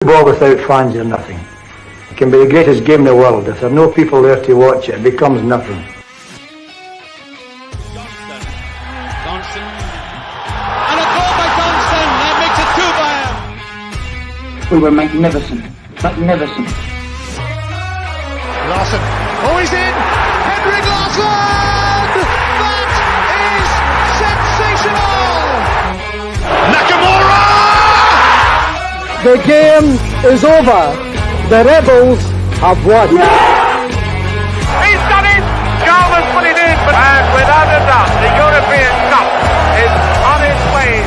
Football without fans is nothing. It can be the greatest game in the world. If there are no people there to watch it, it becomes nothing. Johnston. And a goal by Johnston. That makes it 2-1. We were magnificent. Magnificent. Larson. Oh, he's in. Henrik Larsson. That is sensational. Nakamura. The game is over. The Rebels have won. He's done it! Jarvis put it in, and without a doubt, the European Cup is on its way.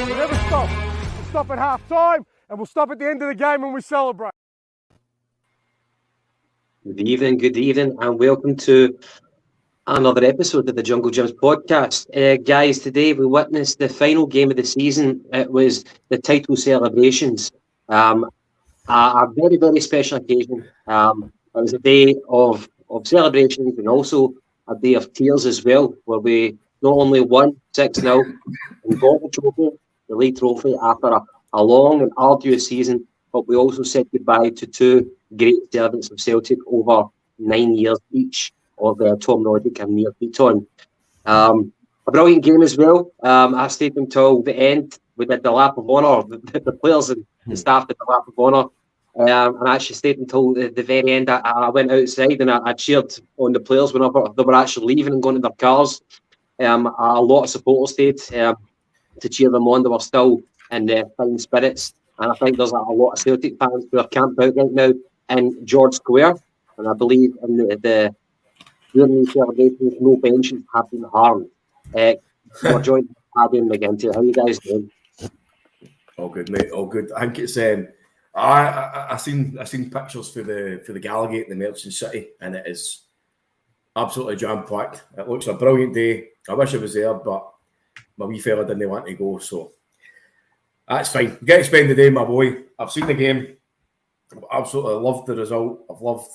We'll never stop. We'll stop at half time, and we'll stop at the end of the game when we celebrate. Good evening, and welcome to another episode of the Jungle Gyms podcast. Guys, today we witnessed the final game of the season. It was the title celebrations. A very, very special occasion. It was a day of celebrations and also a day of tears as well, where we not only won 6-0 and got the trophy, the league trophy, after a long and arduous season, but we also said goodbye to two great servants of Celtic over 9 years each, of Tom Roddick and Neil Beaton. A brilliant game as well. I stayed until the end. We did the lap of honour. The players and the staff did the lap of honour. And I actually stayed until the very end. I went outside and I cheered on the players whenever they were actually leaving and going to their cars. A lot of supporters stayed to cheer them on. They were still in fine spirits. And I think there's a lot of Celtic fans who are camped out right now in George Square. And I believe in during these celebrations, no benches have been harmed. We're joined by Paddy and McGinty. How are you guys doing? All good, mate. All good. I think it's I seen pictures for the Gallagate and the Merchant City, and it is absolutely jam packed. It looks a brilliant day. I wish I was there, but my wee fella didn't want to go, so that's fine. Get to spend the day, my boy. I've seen the game. I've absolutely loved the result. I've loved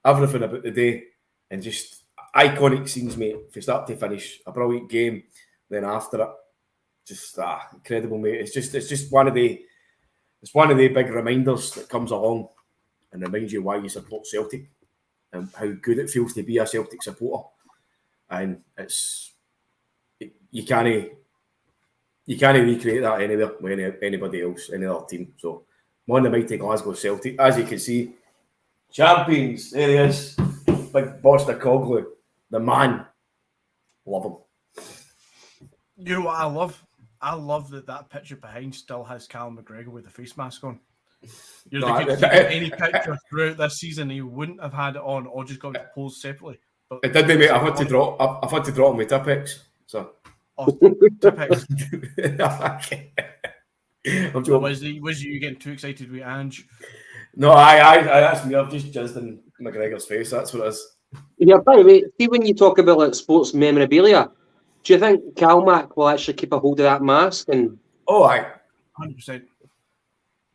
everything about the day, and just iconic scenes, mate, from start to finish. A brilliant game. Then after it, just incredible, mate. It's just one of the big reminders that comes along and reminds you why you support Celtic and how good it feels to be a Celtic supporter. And you can't recreate that anywhere with anybody else, any other team. So I'm on the mighty Glasgow Celtic, as you can see, champions. There he is, big Boster Cogley, the man. Love him. You know what I love? I love that picture behind still has Callum McGregor with the face mask on. Any picture throughout this season, he wouldn't have had it on or just got to pose separately. But it did, mate. I've had to drop him with Tipex. So. Tipex. Was you getting too excited with Ange? No, that's me. I've just jizzed in McGregor's face. That's what it is. Yeah, by the way, see when you talk about like sports memorabilia, do you think Calmac will actually keep a hold of that mask? And aye, 100%.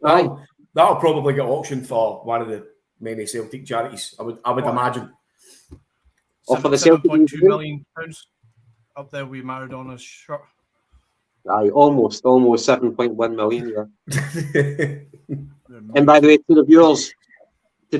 Aye, that'll probably get auctioned for one of the many Celtic charities. I would imagine. Or for the Celtic £7.2 million up there with Maradona's shirt. Aye, almost 7.1 million. Yeah. And by the way, to the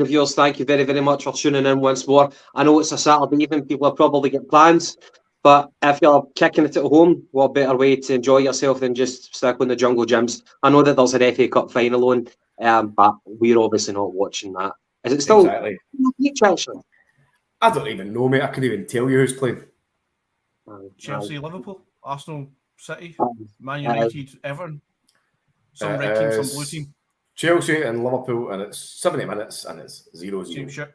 viewers, thank you very, very much for tuning in once more. I know it's a Saturday evening; people have probably got plans. But if you're kicking it at home, what better way to enjoy yourself than just stick on the Jungle Gyms? I know that there's an FA Cup final on, but we're obviously not watching that. Is it still beach, actually? I don't even know, mate. I couldn't even tell you who's playing. Chelsea, Liverpool, Arsenal, City, Man United, Everton. Some red team, some blue team. Chelsea and Liverpool, and it's 70 minutes, and it's 0-0.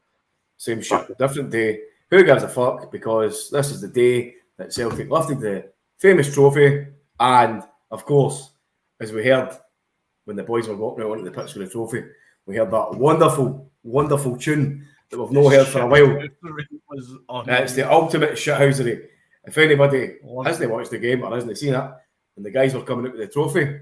Same shit. Different day. Who gives a fuck? Because this is the day that Celtic lifted the famous trophy. And, of course, as we heard when the boys were walking out onto the pitch with the trophy, we heard that wonderful, wonderful tune that we've not heard for a while. It's the ultimate shithousery. If anybody hasn't watched the game or hasn't seen it, and the guys were coming out with the trophy,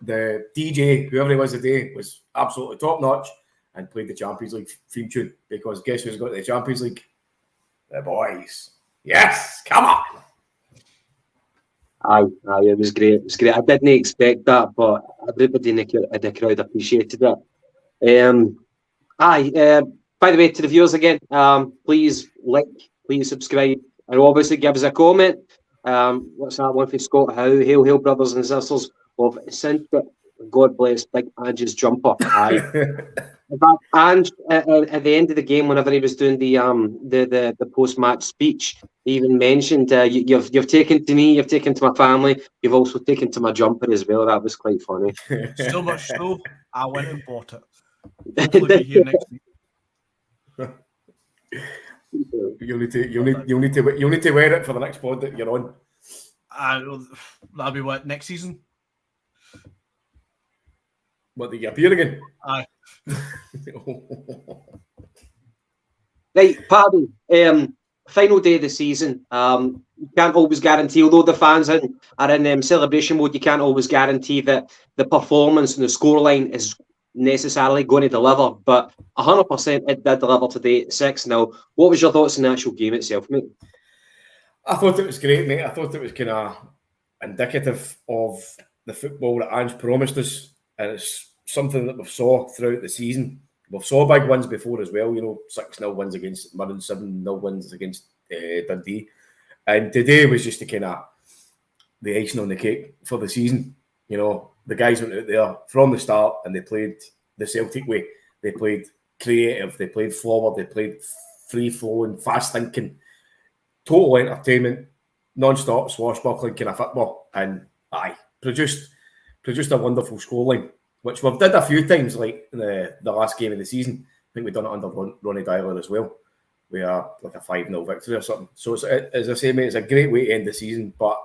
the DJ, whoever he was today, was absolutely top-notch and played the Champions League theme tune, because guess who's got the Champions League? The boys. Yes, come on. Aye, it was great. It was great. I didn't expect that, but everybody in the crowd appreciated it. By the way, to the viewers again, please like, please subscribe, and obviously give us a comment. What's that one for Scott Howe? Hail, brothers and sisters of Celtic. God bless Big Ange's jumper. Aye. And at the end of the game, whenever he was doing the post-match speech, he even mentioned you've taken to me, you've taken to my family, you've also taken to my jumper as well. That was quite funny. So much so, I went and bought it. Hopefully, be here next week. You'll need to wear it for the next pod that you're on. That'll be what, next season? What, did you appear again? Aye. Right, Paddy. Final day of the season. You can't always guarantee, although the fans are in celebration mode, you can't always guarantee that the performance and the scoreline is necessarily going to deliver. But 100% it did deliver today, 6-0. What was your thoughts on the actual game itself, mate? I thought it was great, mate. I thought it was kind of indicative of the football that Ange promised us, and it's something that we've saw throughout the season. We've saw big wins before as well, 6-0 wins against Murren, 7-0 wins against Dundee. And today was just the icing on the cake for the season. The guys went out there from the start and they played the Celtic way. They played creative, they played forward, they played free-flowing, fast-thinking, total entertainment, non-stop, swashbuckling kind of football. And produced a wonderful scoreline, which we've did a few times, like in the last game of the season. I think we've done it under Ronnie Dyler as well. We are like a 5-0 victory or something. So, as I say, mate, it's a great way to end the season. But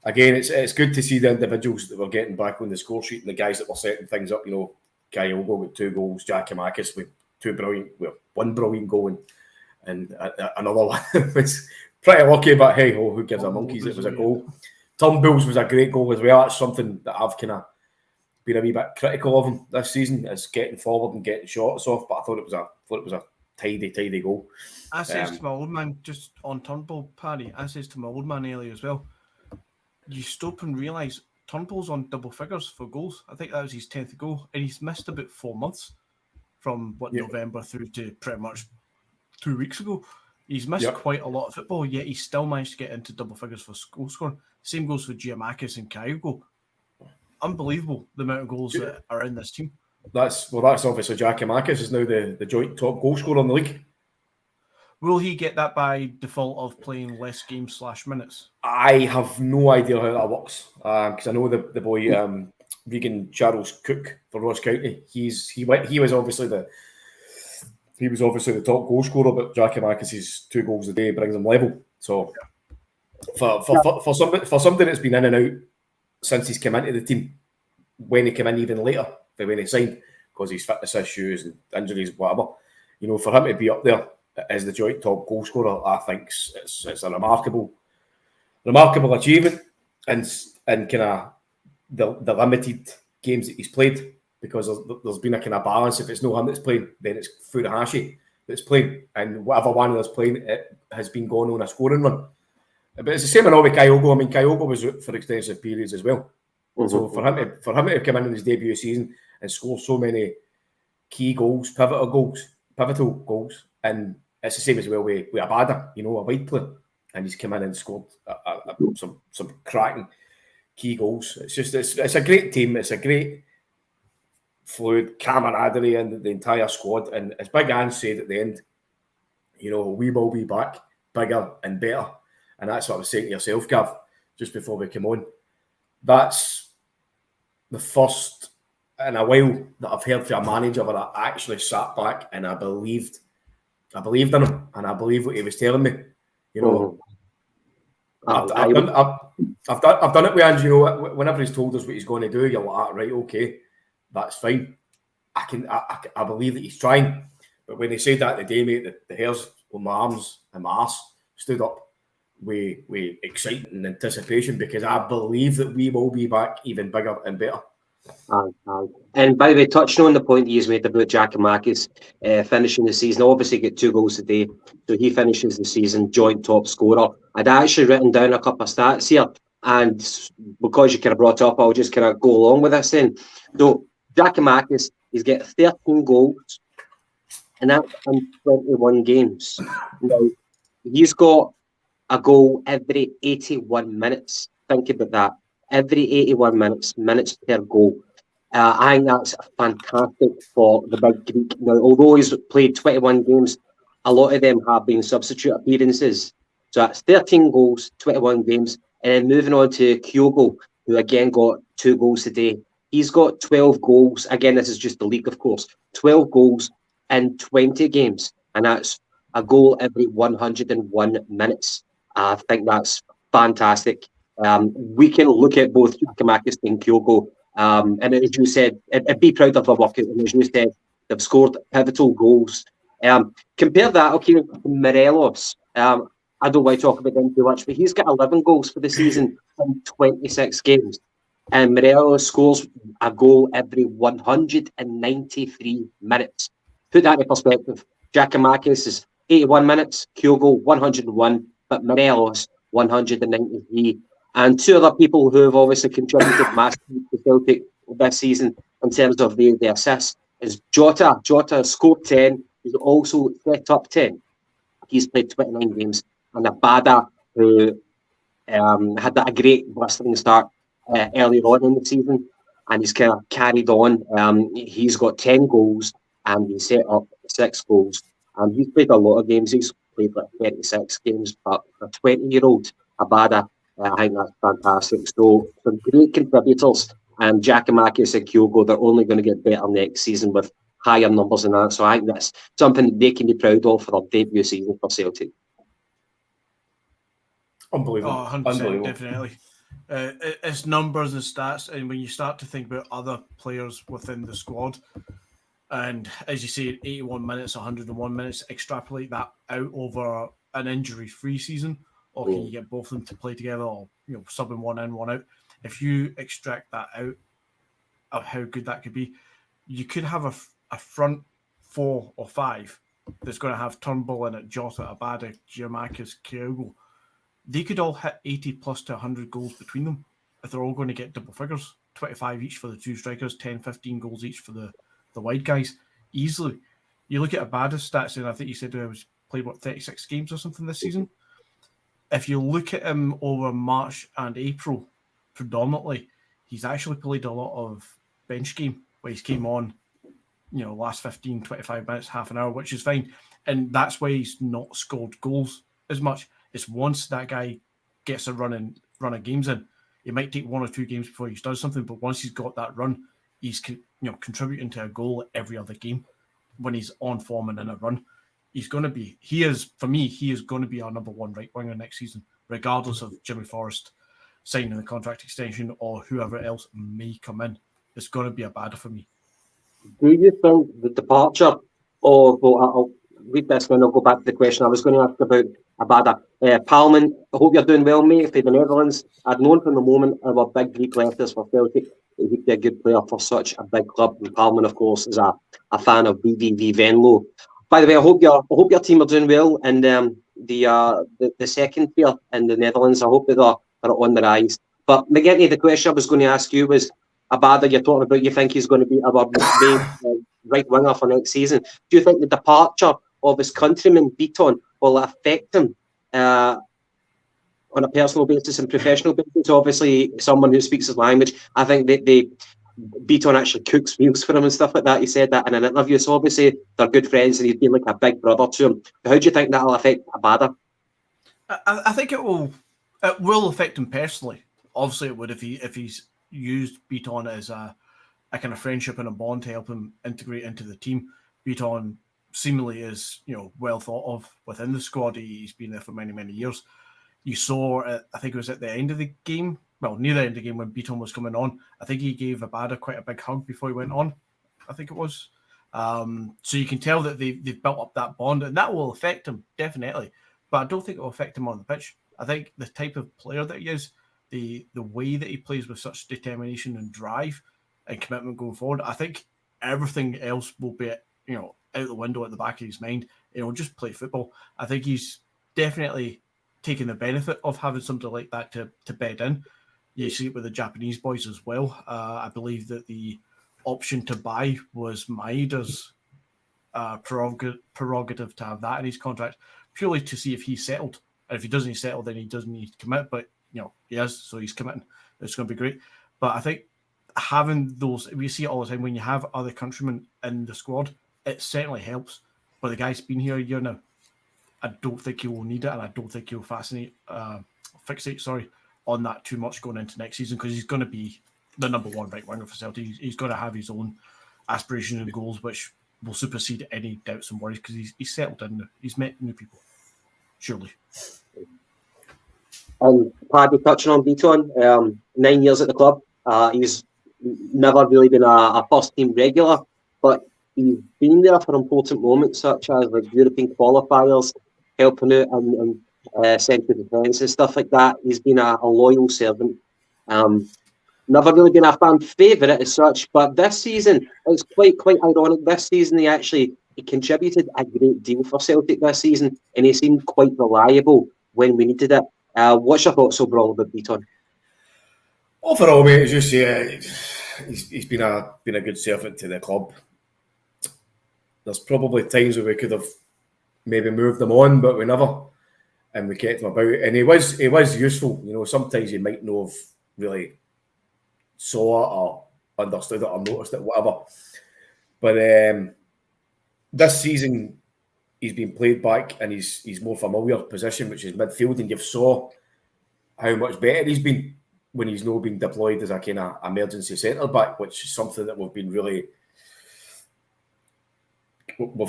again, it's good to see the individuals that we're getting back on the score sheet and the guys that were setting things up. Kyogo with 2 goals, Giakoumakis with one brilliant goal, and another one was pretty lucky, but hey, who gives a monkeys? It was a goal. Turnbull's was a great goal as well. That's something that I've kind of been a wee bit critical of him this season, is getting forward and getting shots off. But I thought it was a tidy goal. I says to my old man, just on Turnbull, Paddy, I says to my old man earlier as well, you stop and realise Turnbull's on double figures for goals. I think that was his 10th goal, and he's missed about 4 months from November through to pretty much 2 weeks ago. He's missed quite a lot of football, yet he still managed to get into double figures for goal scoring. Same goes for Giakoumakis and Kyogo. Unbelievable the amount of goals that are in this team. That's obviously Giakoumakis is now the joint top goal scorer in the league. Will he get that by default of playing less games / minutes? I have no idea how that works, because I know the boy Regan Charles Cook for Ross County. He was obviously the top goal scorer, but Giakoumakis' 2 goals a day brings him level. So for somebody that's been in and out since he's come into the team, when he came in even later than when he signed, because his fitness issues and injuries, whatever, for him to be up there as the joint top goal scorer, I think it's a remarkable achievement, and kind of the limited games that he's played, because there's been a kind of balance. If it's no him that's playing, then it's Furuhashi that's playing, and whatever one of us playing, it has been going on a scoring run. But it's the same with Kyogo. I mean, Kyogo was out for extensive periods as well. Mm-hmm. So for him to come in his debut season and score so many key goals, pivotal goals, and it's the same as well with Abada, a wide player, and he's come in and scored some cracking key goals. It's a great team. It's a great fluid camaraderie in the entire squad. And as Big Ange said at the end, we will be back bigger and better. And that's what I was saying to yourself, Gav, just before we came on. That's the first in a while that I've heard from a manager where I actually sat back and I believed in him, and I believe what he was telling me. I've done it with Ange. Whenever he's told us what he's going to do, you're like, right, okay, that's fine. I believe that he's trying. But when he said that today, mate, the hairs on my arms and my arse stood up with excitement and anticipation, because I believe that we will be back even bigger and better. And by the way, touching on the point he's made about Giakoumakis finishing the season, obviously get 2 goals today, so he finishes the season joint top scorer. I'd actually written down a couple of stats here, and because you kind of brought it up, I'll just kind of go along with this then. So Giakoumakis, he's got 13 goals, and that's in 21 games. Now, he's got a goal every 81 minutes. Think about that. Every 81 minutes per goal. I think that's fantastic for the big Greek. Now, although he's played 21 games, a lot of them have been substitute appearances. So that's 13 goals, 21 games. And then moving on to Kyogo, who again got 2 goals today. He's got 12 goals. Again, this is just the league, of course. 12 goals in 20 games. And that's a goal every 101 minutes. I think that's fantastic. We can look at both Giakoumakis and Kyogo. And as you said, I'd be proud of their work. And as you said, they've scored pivotal goals. Compare that, okay, to Morelos. I don't want to talk about them too much, but he's got 11 goals for the season in 26 games. And Morelos scores a goal every 193 minutes. Put that in perspective. Giakoumakis is 81 minutes, Kyogo 101, but Morelos 193. And 2 other people who have obviously contributed massively to Celtic this season in terms of the assists is Jota. Jota scored 10. He's also set up 10. He's played 29 games. And Abada, who had a great blistering start earlier on in the season, and he's kind of carried on. He's got 10 goals and he set up 6 goals. And he's played a lot of games. He's played like 36 games, but a 20-year-old Abada, I think that's fantastic. So some great contributors, and Giakoumakis and Kyogo, they're only going to get better next season with higher numbers than that. So I think that's something they can be proud of for their debut season for Celtic. Unbelievable. 100%, Unbelievable. definitely. It's numbers and stats, and when you start to think about other players within the squad, and as you say, 81 minutes, 101 minutes, extrapolate that out over an injury-free season, or can you get both of them to play together, or subbing one in, one out? If you extract that out of how good that could be, you could have a front 4 or 5 that's going to have Turnbull in it, Jota, Abada, Giakoumakis, Kyogo. They could all hit 80 plus to 100 goals between them if they're all going to get double figures, 25 each for the 2 strikers, 10, 15 goals each for the wide guys, easily. You look at Abada's stats, and I think you said he was played, 36 games or something this season? If you look at him over March and April, predominantly, he's actually played a lot of bench game, where he's came on, last 15, 25 minutes, half an hour, which is fine. And that's why he's not scored goals as much. It's once that guy gets a run of games in, it might take 1 or 2 games before he does something, but once he's got that run, he's contributing to a goal every other game. When he's on form and in a run, he's going to be, he is going to be our number 1 right winger next season, regardless of Jimmy Forrest signing the contract extension or whoever else may come in. It's going to be Abada for me. Do you think the departure of, I'll read this and I'll go back to the question I was going to ask about Abada. Palman, I hope you're doing well, mate, for the Netherlands. I'd known from the moment our big Greek letters for Celtic that he'd be a good player for such a big club. And Palman, of course, is a fan of BVV Venlo. By the way, I hope your team are doing well, and the second tier in the Netherlands, I hope that they're on the rise. But McGinty, the question I was going to ask you was, Abada, you're talking about, you think he's going to be our main right winger for next season. Do you think the departure of his countryman Beaton will affect him on a personal basis and professional basis? Obviously, someone who speaks his language, I think that Beaton actually cooks meals for him and stuff like that. He said that in an interview. So obviously, they're good friends, and he's been like a big brother to him. How do you think that'll affect Abada? I think it will affect him personally. Obviously, it would if he's used Beaton as a kind of friendship and a bond to help him integrate into the team. Beaton seemingly is well thought of within the squad. He's been there for many, many years. You saw, I think it was at the end of the game, near the end of the game when Beaton was coming on, I think he gave Abada quite a big hug before he went on. I think it was. So you can tell that they've built up that bond, and that will affect him, definitely. But I don't think it will affect him on the pitch. I think the type of player that he is, the way that he plays with such determination and drive, and commitment going forward. I think everything else will be, out the window at the back of his mind. Just play football. I think he's definitely taking the benefit of having something like that to bed in. You see it with the Japanese boys as well. I believe that the option to buy was Maeda's prerogative to have that in his contract, purely to see if he's settled. And if he doesn't settle, then he doesn't need to commit. But he is, so he's committing. It's going to be great. But I think having those, we see it all the time when you have other countrymen in the squad, it certainly helps. But the guy's been here a year now. I don't think he will need it, and I don't think he'll fixate on that too much going into next season, because he's going to be the number one right winger for Celtic. He's going to have his own aspirations and goals, which will supersede any doubts and worries, because he's settled in now. He's met new people, surely. And Paddy, touching on Beaton, 9 years at the club. He's never really been a first team regular, but he's been there for important moments such as like European qualifiers, helping out and central defence and stuff like that. He's been a loyal servant. Never really been a fan favourite as such, but this season it's quite ironic. This season he contributed a great deal for Celtic this season, and he seemed quite reliable when we needed it. What's your thoughts overall about Beaton? Overall, mate, as you say, he's been a good servant to the club. There's probably times where we could have maybe moved him on, but we never, and we kept him about. And he was useful. Sometimes you might not have really saw it or understood it or noticed it, whatever. But this season, he's been played back and he's more familiar position, which is midfield, and you've saw how much better he's been when he's not been deployed as a kind of emergency centre back, which is something that we've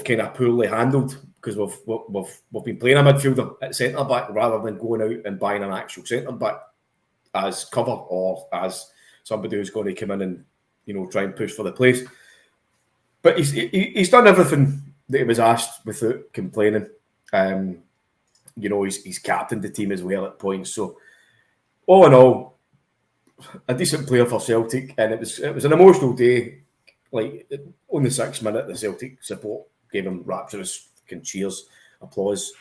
kind of poorly handled, because we've been playing a midfielder at centre back rather than going out and buying an actual centre back as cover or as somebody who's going to come in and try and push for the place. But he's done everything that he was asked without complaining. He's captained the team as well at points. So all in all, a decent player for Celtic, and it was an emotional day. Like on the 6th minute, the Celtic support gave him rapturous cheers, applause.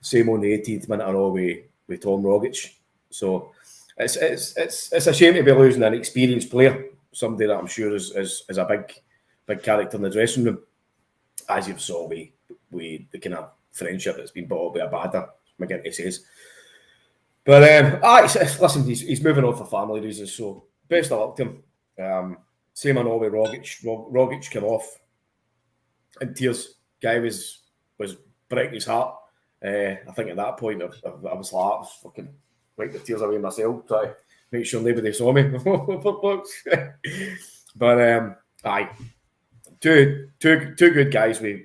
Same on the 18th minute and all with Tom Rogic. So it's a shame to be losing an experienced player, somebody that I'm sure is a big character in the dressing room, as you've saw with the kind of friendship that's been brought up with Abada, McGinty says. But listen, he's moving on for family reasons, so best of luck to him. Same on all with Rogic. Rogic came off in tears. Guy was breaking his heart. I think at that point I was fucking wipe the tears away myself, try to make sure nobody saw me. But two good guys. We're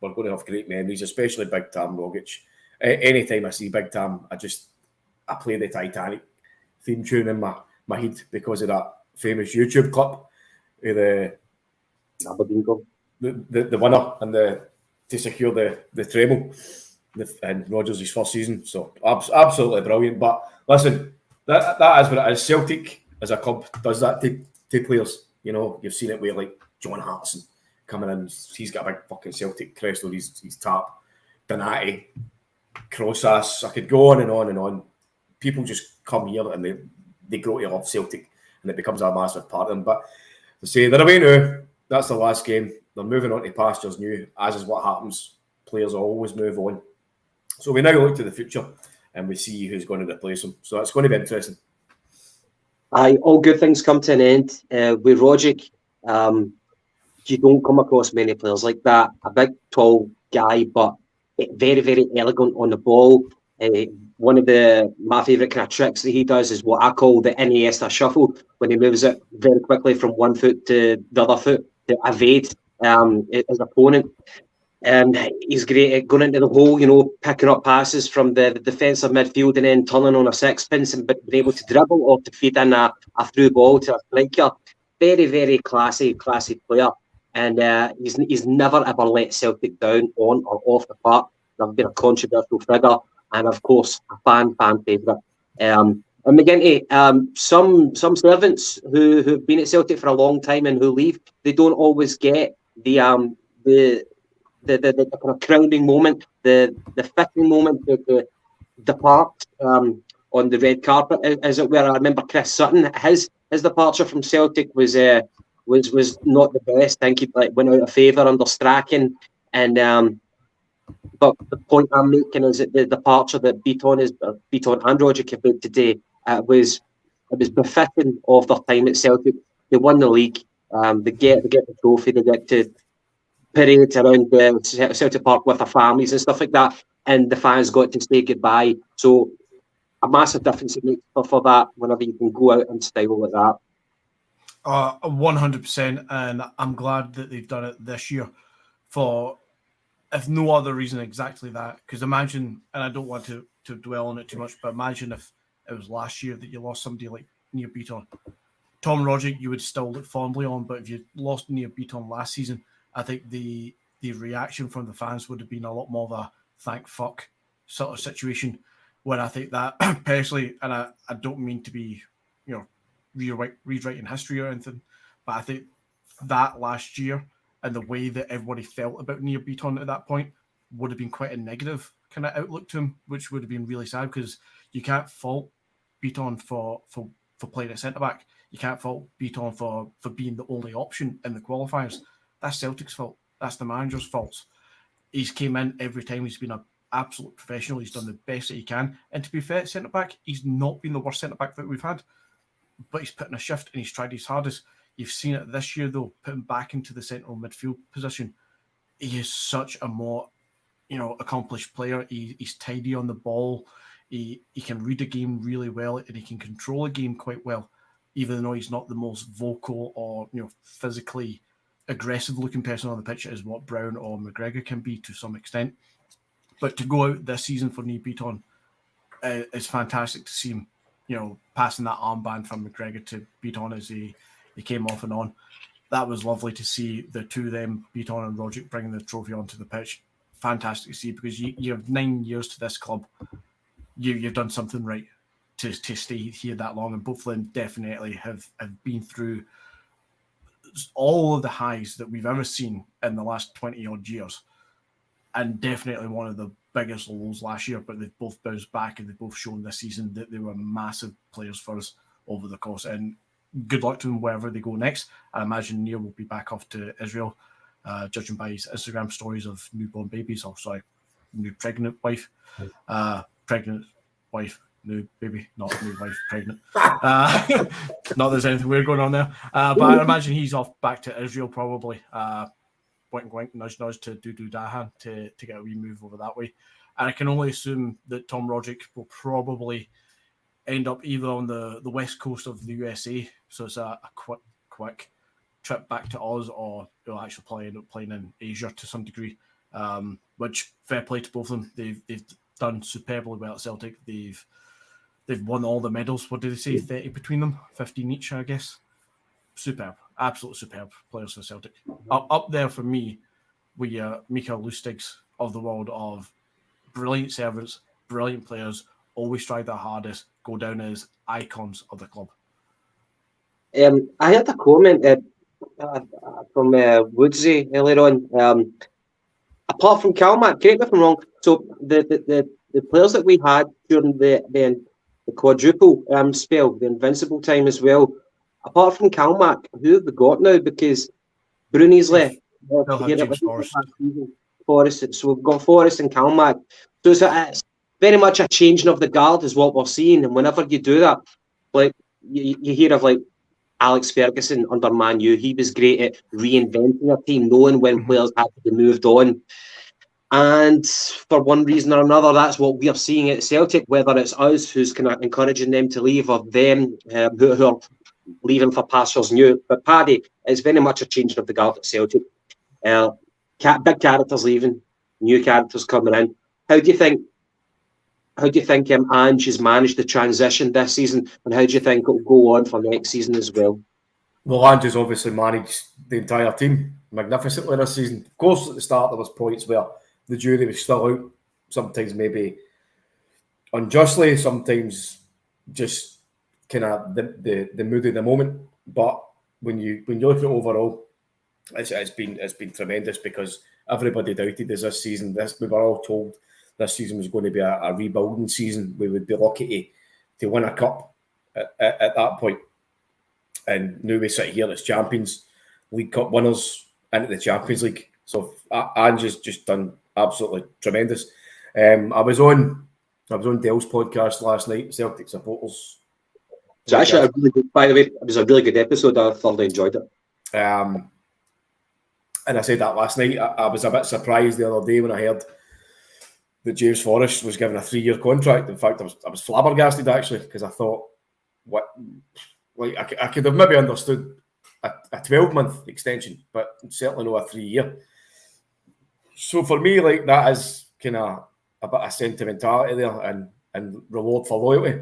going to have great memories, especially Big Tam Rogic. Anytime I see Big Tam, I play the Titanic theme tune in my head because of that famous YouTube clip of the winner and to secure the treble in Rodgers' first season. So absolutely brilliant. But listen, that is what it is. Celtic as a club does that to players. You've seen it with like John Hartson coming in. He's got a big fucking Celtic crest on his top. Donati, Crossas. I could go on and on and on. People just come here and they grow to love Celtic, and it becomes a massive part of them. But to say they're away now, that's the last game. They're moving on to pastures new, as is what happens. Players always move on. So we now look to the future and we see who's going to replace them. So it's going to be interesting. All good things come to an end. With Rogic, you don't come across many players like that. A big, tall guy, but very, very elegant on the ball. One of my favourite kind of tricks that he does is what I call the Iniesta shuffle, when he moves it very quickly from one foot to the other foot to evade his opponent. He's great at going into the hole, picking up passes from the defensive midfield and then turning on a sixpence and being able to dribble or to feed in a through ball to a striker. Very, very classy player. And he's never ever let Celtic down on or off the park. Never been a controversial figure. And of course, a fan favourite. And McGinty, some servants who've been at Celtic for a long time and who leave, they don't always get the kind of crowning moment, the fitting moment to depart on the red carpet, as it were. I remember Chris Sutton, his departure from Celtic was not the best. I think he went out of favour under Strachan, and but the point I'm making is that the departure that Beaton and Rogic have made today was befitting of their time at Celtic. They won the league. They get the trophy. They get to parade around Celtic Park with their families and stuff like that. And the fans got to say goodbye. So a massive difference it makes for that whenever you can go out in style like that. 100%. And I'm glad that they've done it this year for, if no other reason, exactly that. Because imagine, and I don't want to dwell on it too much, but imagine if it was last year that you lost somebody like Neil Beaton. Tom Rogic, you would still look fondly on, but if you lost Neil Beaton last season, I think the reaction from the fans would have been a lot more of a thank fuck sort of situation. When I think that personally, and I don't mean to be, rewriting history or anything, but I think that last year and the way that everybody felt about Neil Beaton at that point would have been quite a negative kind of outlook to him, which would have been really sad because you can't fault Beaton for playing at centre-back. You can't fault Beaton for being the only option in the qualifiers. That's Celtic's fault. That's the manager's fault. He's came in every time. He's been an absolute professional. He's done the best that he can. And to be fair, centre-back, he's not been the worst centre-back that we've had. But he's put in a shift and he's tried his hardest. You've seen it this year, though, put him back into the central midfield position. He is such a more, accomplished player. He's tidy on the ball. He can read a game really well and he can control a game quite well, even though he's not the most vocal or, physically aggressive looking person on the pitch as what Brown or McGregor can be to some extent. But to go out this season for Neil Beaton is fantastic to see him, passing that armband from McGregor to Beaton as he came off and on. That was lovely to see the two of them, Beaton and Rogic, bringing the trophy onto the pitch. Fantastic to see because you have 9 years to this club. You've done something right to stay here that long, and both of them definitely have been through all of the highs that we've ever seen in the last 20 odd years, and definitely one of the biggest lows last year, but they've both bounced back and they've both shown this season that they were massive players for us over the course, and good luck to them wherever they go next. I imagine Neil will be back off to Israel, judging by his Instagram stories of newborn babies, new pregnant wife, new baby, not new wife, pregnant. Not there's anything weird going on there. But I imagine he's off back to Israel probably. Wink, wink, nudge, nudge to Dudu Dahan to get a wee move over that way. And I can only assume that Tom Rogic will probably end up either on the west coast of the USA, so it's a quick trip back to Oz, or he'll actually probably end up playing in Asia to some degree, which fair play to both of them. They've done superbly well at Celtic. They've won all the medals. What did they say? 30 between them, 15 each, I guess. Superb, absolute superb players for Celtic. Up there for me, we Mikael Lustigs of the world, of brilliant servants, brilliant players, always try their hardest, go down as icons of the club. I had a comment from Woodsy earlier on. Apart from Calmac, correct me if I'm wrong. So the players that we had during the quadruple spell, the invincible time as well. Apart from Calmac, who have we got now? Because Bruni's left. Forrest. So we've got Forrest and Calmac. So it's very much a changing of the guard is what we're seeing. And whenever you do that, like you hear of like Alex Ferguson under Man U, he was great at reinventing a team, knowing when players had to be moved on. And for one reason or another, that's what we are seeing at Celtic, whether it's us who's kind of encouraging them to leave or them who are leaving for pastures new. But Paddy, it's very much a changing of the guard at Celtic. Big characters leaving, new characters coming in. How do you think Ange has managed the transition this season, and how do you think it will go on for next season as well? Well, Ange has obviously managed the entire team magnificently this season. Of course, at the start there was points where the jury was still out, sometimes maybe unjustly, sometimes just kind of the mood of the moment. But when you look at it overall, it's been tremendous because everybody doubted us this season. We were all told this season was going to be a rebuilding season. We would be lucky to win a cup at that point. And now we sit here as champions, League Cup winners into the Champions League. So Ange's just done absolutely tremendous. I was on Dale's podcast last night, Celtic supporters. It's actually a really good, by the way, it was a really good episode. I thoroughly enjoyed it. And I said that last night. I was a bit surprised the other day when I heard that James Forrest was given a 3-year contract. In fact, I was flabbergasted actually, because I thought, I could have maybe understood a 12-month extension, but certainly not a 3-year. So for me, like, that is kind of a bit of sentimentality there and reward for loyalty.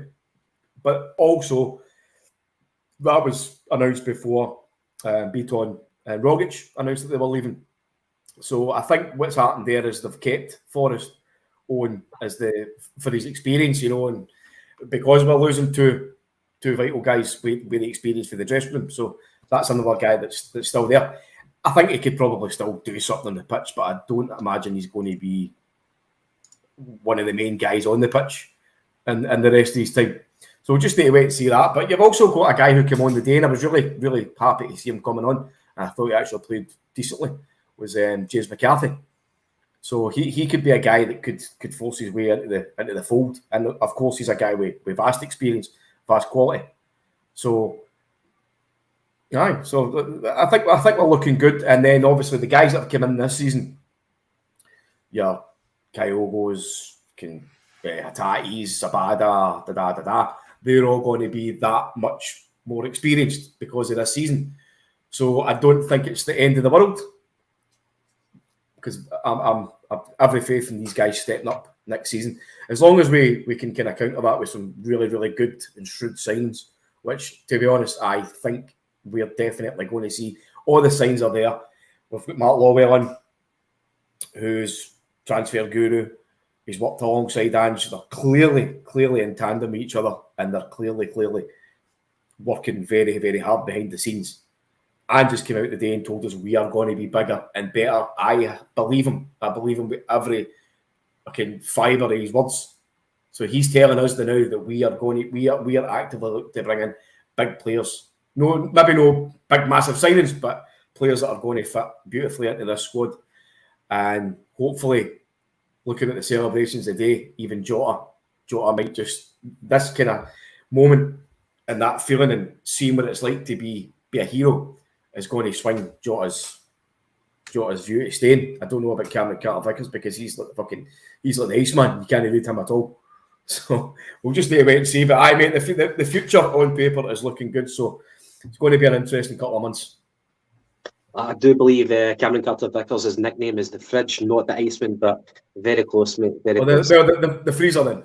But also, that was announced before Beaton and Rogic announced that they were leaving. So I think what's happened there is they've kept Forrest on for his experience, and because we're losing two vital guys with the experience for the dressing room. So that's another guy that's still there. I think he could probably still do something on the pitch, but I don't imagine he's going to be one of the main guys on the pitch and the rest of his time. So we'll just need to wait and see that. But you've also got a guy who came on the day, and I was really, really happy to see him coming on. And I thought he actually played decently, was James McCarthy. So he could be a guy that could force his way into the fold. And of course, he's a guy with vast experience, vast quality. So, yeah, so I think we're looking good. And then obviously the guys that have come in this season, Kyogos, Hatatis, Sabada, they're all going to be that much more experienced because of this season. So I don't think it's the end of the world, because I've every faith in these guys stepping up next season. As long as we can kind of counter that with some really, really good and shrewd signs, which, to be honest, I think we're definitely going to see. All the signs are there. We've got Mark Lawwell on, who's transfer guru. He's worked alongside Ange. They're clearly in tandem with each other, and they're clearly working very, very hard behind the scenes. Ange just came out today and told us we are going to be bigger and better. I believe him. I believe him with every fibre of his words. So he's telling us now that we are actively looking to bring in big players. Maybe no big massive signings, but players that are going to fit beautifully into this squad. And hopefully, looking at the celebrations today, even Jota might just, this kind of moment and that feeling and seeing what it's like to be a hero is going to swing Jota's view to staying. I don't know about Cameron Carter-Vickers because he's like the Iceman. You can't read him at all. So we'll just need to wait and see. But the future on paper is looking good. So it's going to be an interesting couple of months. I do believe Cameron Carter-Vickers' his nickname is the Fridge, not the Iceman, but very close, mate. Very close. The freezer then.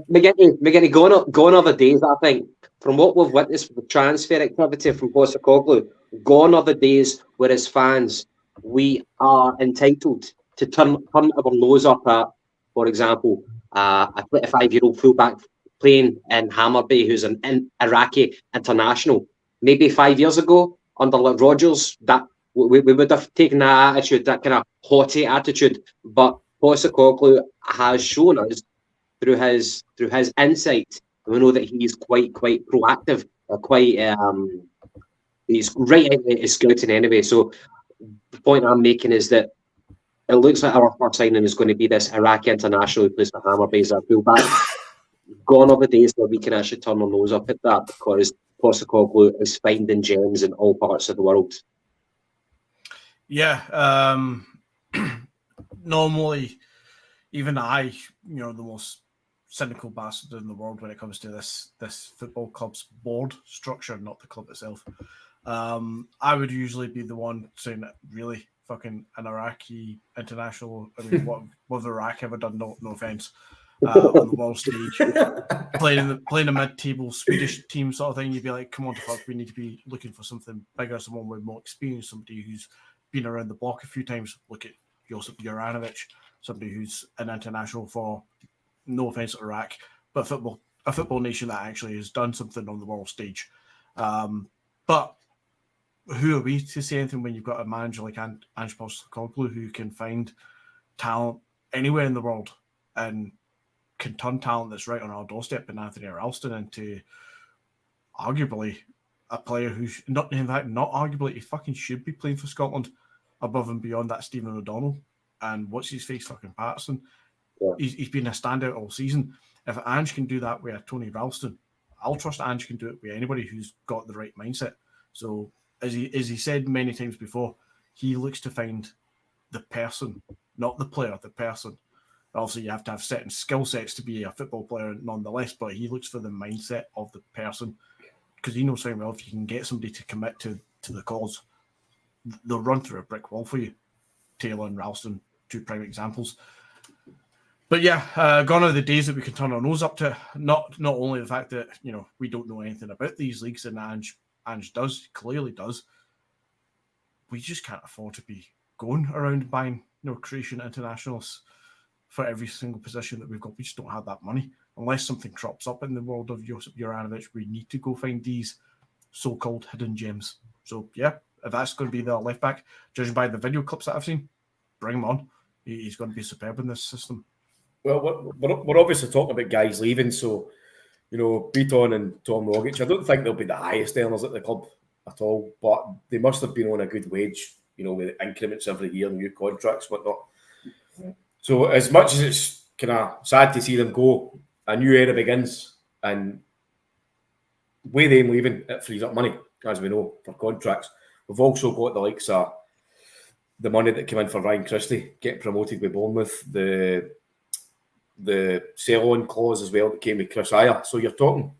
We're getting gone are the days, I think, from what we've witnessed with the transfer activity from Postecoglou. Gone are the days where, as fans, we are entitled to turn our nose up at, for example, a 25-year-old fullback playing in Hammarby who's an Iraqi international. Maybe 5 years ago, under Rodgers, that we would have taken that attitude, that kind of haughty attitude. But Postecoglou has shown us through his insight. We know that he's quite proactive, he's right at his scouting anyway. So the point I'm making is that it looks like our first signing is going to be this Iraqi international who plays for Hammarby as a fullback. Gone are the days where we can actually turn our nose up at that, because Postecoglou is finding gems in all parts of the world. Yeah, normally, even I, the most cynical bastard in the world when it comes to this football club's board structure, not the club itself. I would usually be the one saying that really fucking an Iraqi international. I mean, what have Iraq ever done? No offense. On the world stage, playing a mid-table Swedish team sort of thing, you'd be like, come on, fuck, we need to be looking for something bigger, someone with more experience, somebody who's been around the block a few times. Look at Josip Juranovic, somebody who's an international for, no offense to Iraq, but football a football nation that actually has done something on the world stage. But who are we to say anything when you've got a manager like Ange Postecoglou who can find talent anywhere in the world and can turn talent that's right on our doorstep in Anthony Ralston into arguably a player who's not arguably, he fucking should be playing for Scotland above and beyond that Stephen O'Donnell and what's his face fucking Patterson. Yeah. He's been a standout all season. If Ange can do that with Tony Ralston, I'll trust Ange can do it with anybody who's got the right mindset. So as he said many times before, he looks to find the person, not the player, the person. Obviously, you have to have certain skill sets to be a football player nonetheless, but he looks for the mindset of the person because he knows very well if you can get somebody to commit to the cause, they'll run through a brick wall for you. Taylor and Ralston, 2 prime examples. But yeah, gone are the days that we can turn our nose up to. Not only the fact that we don't know anything about these leagues, and Ange clearly does. We just can't afford to be going around buying Croatian internationals for every single position that we've got. We just don't have that money. Unless something crops up in the world of Juranovic, we need to go find these so-called hidden gems. So yeah, if that's going to be the left back, judging by the video clips that I've seen, bring him on. He's going to be superb in this system. Well, we're obviously talking about guys leaving, so Beaton and Tom Rogic, I don't think they'll be the highest earners at the club at all, but they must have been on a good wage, with increments every year, new contracts, whatnot. So as much as it's kind of sad to see them go, a new era begins, and with them leaving, it frees up money, as we know, for contracts. We've also got the likes of the money that came in for Ryan Christie, getting promoted with Bournemouth, the sell-on clause as well that came with Chris Ayer. So you're talking,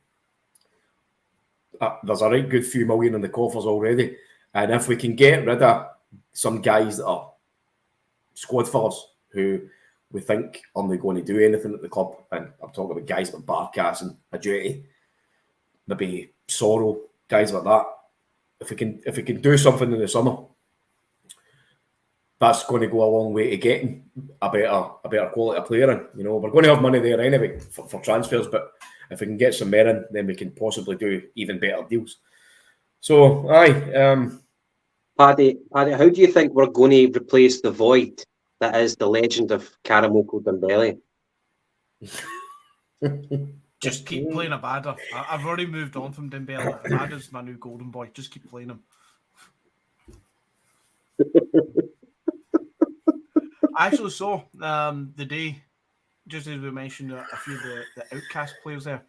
there's a right good few million in the coffers already. And if we can get rid of some guys that are squad fillers who we think aren't going to do anything at the club, and I'm talking about guys like Barkas and Ajeti, maybe Sorrow, guys like that. If we can do something in the summer, that's going to go a long way to getting a better quality player in. We're going to have money there anyway for transfers, but if we can get some more in, then we can possibly do even better deals. So, Paddy, how do you think we're going to replace the void that is the legend of Karamoko Dembele? Just keep playing Abada. I've already moved on from Dembele. Abada's my new golden boy. Just keep playing him. I actually saw the day, just as we mentioned, a few of the outcast players there.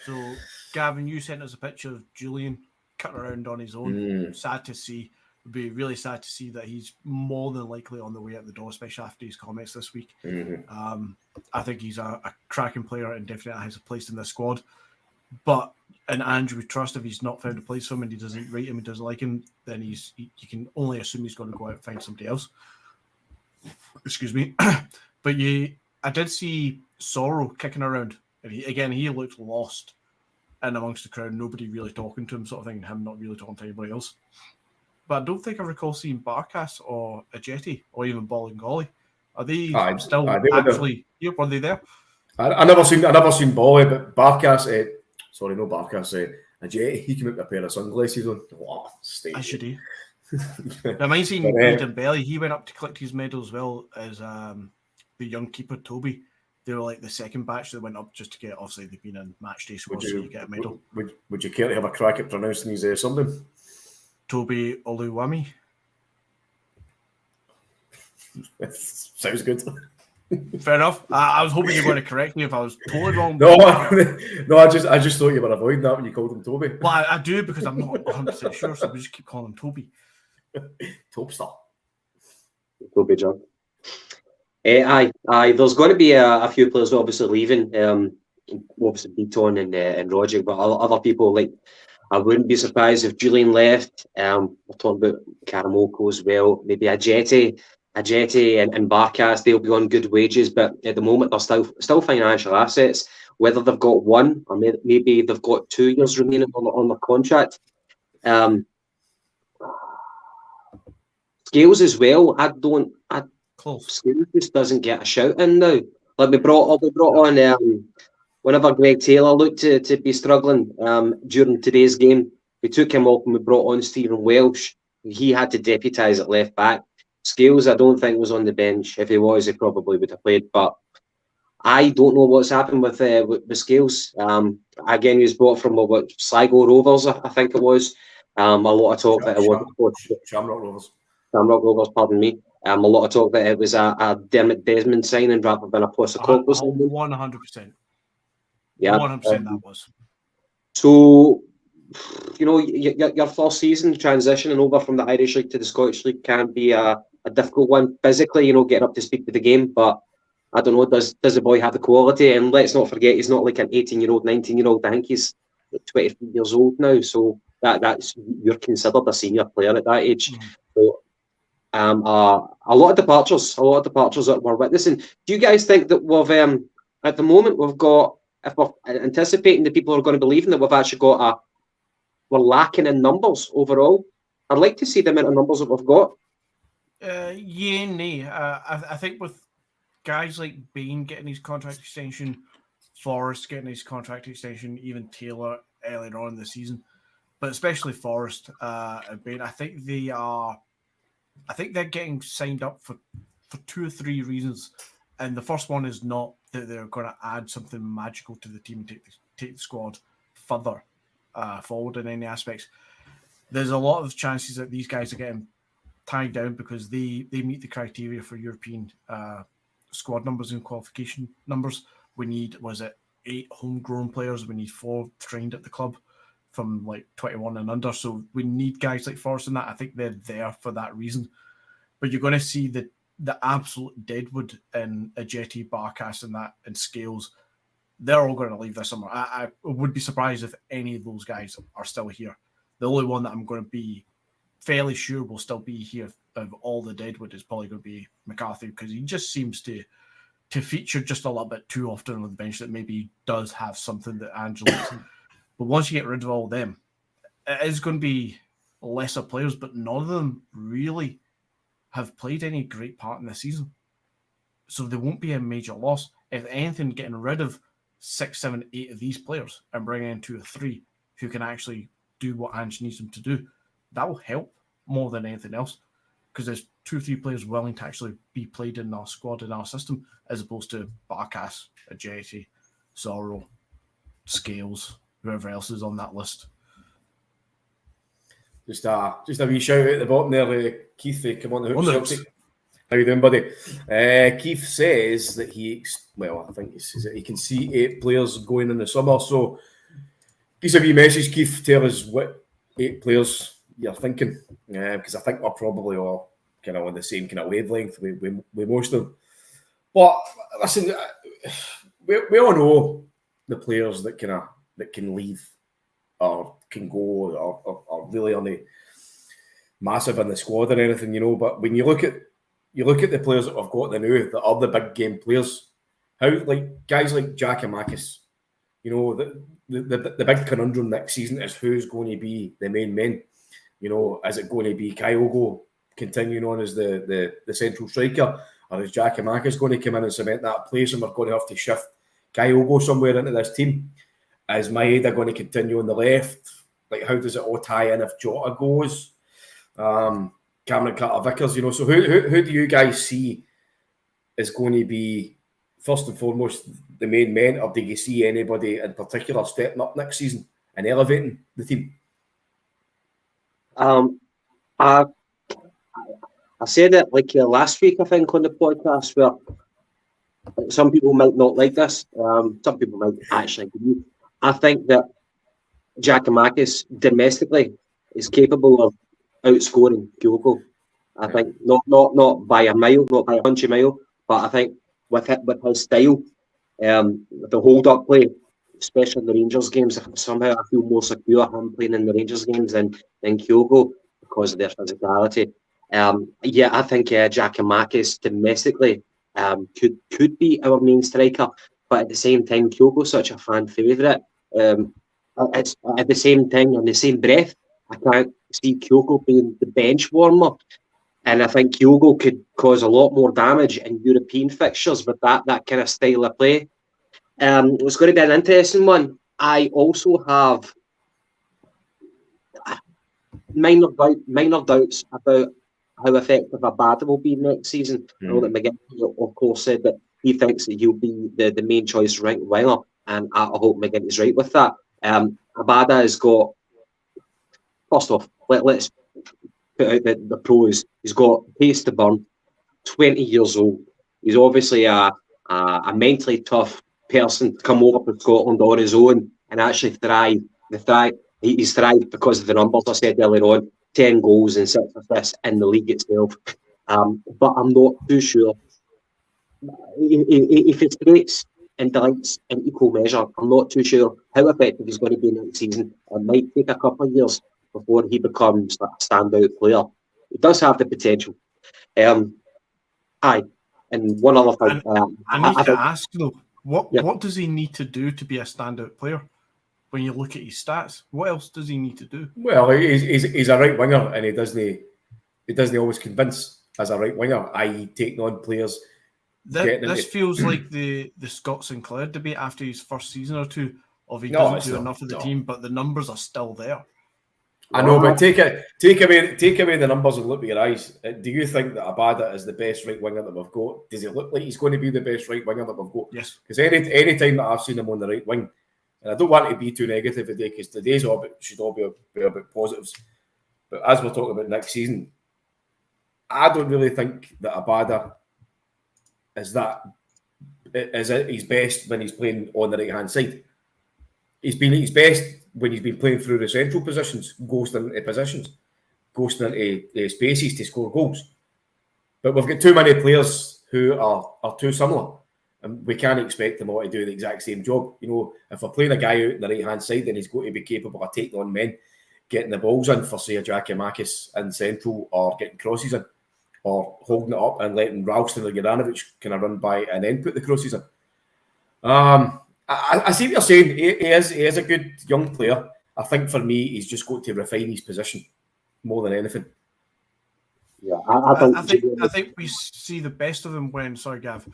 So, Gavin, you sent us a picture of Julian cutting around on his own. Sad to see. It would be really sad to see that he's more than likely on the way out the door, especially after his comments this week. I think he's a cracking player and definitely has a place in the squad. But in Andrew, we trust if he's not found a place for him and he doesn't rate him, he doesn't like him, then you can only assume he's going to go out and find somebody else. Excuse me. But I did see Sorrow kicking around. He looked lost in amongst the crowd, nobody really talking to him, sort of thing, and him not really talking to anybody else. But I don't think I recall seeing Barkas or Ajeti or even Bolingoli. Are they still actually here? Were they there? I never seen Bolly, but Barkas, no Barkas, Ajeti, he came out with a pair of sunglasses on. Wow, I should he. I mind seeing Dembele, he went up to collect his medal as well as the young keeper Toby. They were like the second batch that went up just to get, obviously they've been in match day squad, so you get a medal. Would you care to have a crack at pronouncing his something? Toby Oluwami. Sounds good. Fair enough. I was hoping you were going to correct me if I was totally wrong. No, I just thought you were avoiding that when you called him Toby. Well, I do because I'm not 100% sure, so we just keep calling him Toby. Topstar. Toby John. Aye. There's going to be a few players obviously leaving. Obviously Beaton and Roger, but other people, like, I wouldn't be surprised if Julian left. We're talking about Karamoko as well. Maybe Ajeti and Barkas, they'll be on good wages, but at the moment they're still financial assets. Whether they've got 1 or maybe they've got 2 years remaining on their contract. Scales as well. Scales just doesn't get a shout in now. Like we brought on whenever Greg Taylor looked to be struggling during today's game, we took him off and we brought on Stephen Welsh. He had to deputise at left back. Scales, I don't think, was on the bench. If he was, he probably would have played. But I don't know what's happened with Scales. Again, he was brought from Sligo Rovers, I think it was. A lot of talk that it was Shamrock Rovers. Shamrock Rovers, pardon me. A lot of talk that it was a Dermot Desmond signing rather than a Postecoglou signing. 100%. Yeah, 100% that was. So, you know, your first season transitioning over from the Irish League to the Scottish League can be a difficult one physically, you know, getting up to speed with the game. But I don't know, does the boy have the quality? And let's not forget, he's not like an 18-year-old, 19-year-old. I think he's 23 years old now. So that's you're considered a senior player at that age. So a lot of departures that we're witnessing. Do you guys think that we've at the moment we've got, if we're anticipating the people are going to be leaving, that we've actually got we're lacking in numbers overall? I'd like to see the amount of numbers that we've got. Yeah, nay. I think with guys like Bain getting his contract extension, Forrest getting his contract extension, even Taylor earlier on in the season, but especially Forrest and Bain, I think they're getting signed up for 2 or 3 reasons. And the first one is not that they're going to add something magical to the team and take the squad further forward in any aspects. There's a lot of chances that these guys are getting tied down because they meet the criteria for European squad numbers and qualification numbers. We need, 8 homegrown players. We need 4 trained at the club from like 21 and under. So we need guys like Forrest in that. I think they're there for that reason. But you're going to see the absolute deadwood in Ajeti, Barkas and Scales. They're all going to leave this summer. I would be surprised if any of those guys are still here. The only one that I'm going to be fairly sure will still be here of all the deadwood is probably going to be McCarthy, because he just seems to feature just a little bit too often on the bench that maybe does have something that Angelo But once you get rid of all of them, it is going to be lesser players, but none of them really have played any great part in the season. So there won't be a major loss. If anything, getting rid of 6, 7, 8 of these players and bringing in 2 or 3 who can actually do what Ange needs them to do, that will help more than anything else, because there's 2 or 3 players willing to actually be played in our squad, in our system, as opposed to Barkas, Ajeti, Zorro, Scales, whoever else is on that list. Just a wee shout out at the bottom there, Keith. Come on the hook, Celtic. How you doing, buddy? Keith says that I think he says that he can see 8 players going in the summer. So, give us a wee message, Keith. Tell us what 8 players you're thinking, because I think we're probably all kind of on the same kind of wavelength with most of them. But listen, we all know the players that can leave or can go or really only massive in the squad or anything, you know. But when you look at the players that we've got now that are the big game players, how like guys like Giakoumakis, you know, the big conundrum next season is who's going to be the main men. You know, is it going to be Kyogo continuing on as the central striker, or is Giakoumakis going to come in and cement that place, and we're going to have to shift Kyogo somewhere into this team? Is Maeda going to continue on the left? Like, how does it all tie in if Jota goes? Cameron Carter-Vickers, you know. So who do you guys see is going to be first and foremost the main men, or do you see anybody in particular stepping up next season and elevating the team? I said it like last week, I think, on the podcast, where some people might not like this. Some people might actually agree. I think that Giakoumakis domestically is capable of outscoring Kyogo. I think not by a mile, not by a punchy mile, but I think with his style, the hold-up play, especially in the Rangers games, somehow I feel more secure him playing in the Rangers games than Kyogo because of their physicality. I think Giakoumakis domestically could be our main striker, but at the same time, Kyogo's such a fan favourite. It's at the same time, in the same breath, I can't see Kyogo being the bench warmer, and I think Kyogo could cause a lot more damage in European fixtures with that kind of style of play. It's going to be an interesting one. I also have minor doubts about how effective Abada will be next season. I know that McGinty, of course, said that he thinks that he'll be the main choice right winger, and I hope McGinty's right with that. Abada has got, first off, let's put out the pros. He's got pace to burn, 20 years old. He's obviously a mentally tough person to come over to Scotland on his own and actually thrive. He's thrived because of the numbers I said earlier on, 10 goals and 6 assists in the league itself. But I'm not too sure. If it's frustrates and delights in equal measure, I'm not too sure how effective he's going to be next season. It might take a couple of years before he becomes a standout player. He does have the potential. And one other thing. I need to ask though, what does he need to do to be a standout player? When you look at his stats, what else does he need to do? Well, he's a right winger, and he doesn't always convince as a right winger, i.e. taking on players. This feels like the Scott Sinclair debate after his first season or two of he doesn't do enough of the team, but the numbers are still there. I know, but take away the numbers and look with your eyes. Do you think that Abada is the best right winger that we've got? Does it look like he's going to be the best right winger that we've got? Yes. Because any time that I've seen him on the right wing, and I don't want to be too negative today because today's should all be about positives. But as we're talking about next season, I don't really think that Abada is at his best when he's playing on the right hand side. He's been at his best when he's been playing through the central positions, ghosting into spaces to score goals. But we've got too many players who are too similar. And we can't expect them all to do the exact same job. You know, if we're playing a guy out on the right-hand side, then he's got to be capable of taking on men, getting the balls in for, say, a Giakoumakis in central, or getting crosses in, or holding it up and letting Ralston or Juranovic kind of run by and then put the crosses in. I see what you're saying. He is a good young player. I think for me, he's just got to refine his position more than anything. Yeah, I think we see the best of them when. Sorry, Gav.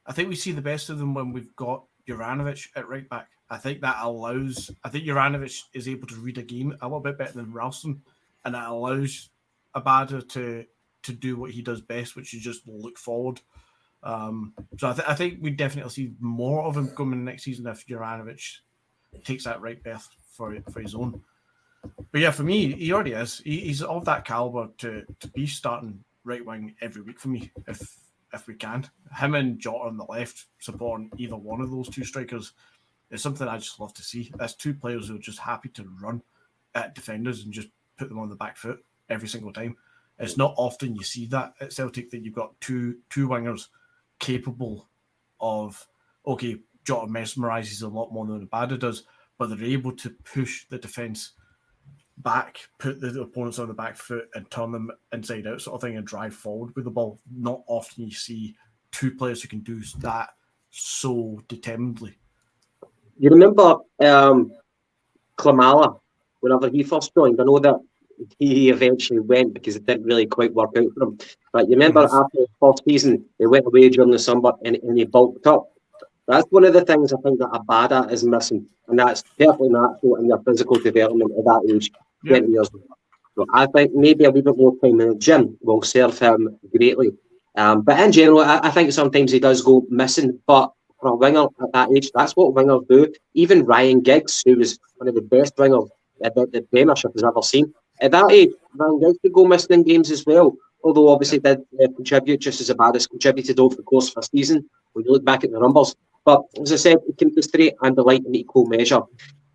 I think we see the best of them when we've got Juranovic at right back. I think Juranovic is able to read a game a little bit better than Ralston, and that allows Abada to do what he does best, which is just look forward. So I think we definitely see more of him coming next season if Juranovic takes that right berth for his own. But yeah, for me, he already is. He's of that caliber to be starting right wing every week for me if we can. Him and Jota on the left supporting either one of those two strikers is something I just love to see. That's two players who are just happy to run at defenders and just put them on the back foot every single time. It's not often you see that at Celtic, that you've got two wingers capable of, okay, Jota mesmerises a lot more than Abada does, but they're able to push the defence back, put the opponents on the back foot and turn them inside out sort of thing and drive forward with the ball. Not often you see two players who can do that so determinedly. You remember Klimala, whenever he first joined? I know that he eventually went because it didn't really quite work out for him. But you remember after the first season, he went away during the summer and he bulked up. That's one of the things I think that Abada is missing, and that's perfectly natural in your physical development at that age, 20 years old. So I think maybe a wee bit more time in the gym will serve him greatly. But in general, I think sometimes he does go missing. But for a winger at that age, that's what wingers do. Even Ryan Giggs, who was one of the best wingers that the Premiership has ever seen, at that age, Ryan Giggs could go missing in games as well. Although obviously did contribute just as Abada's contributed over the course of a season when you look back at the numbers. But as I said, it can frustrate and delight in equal measure.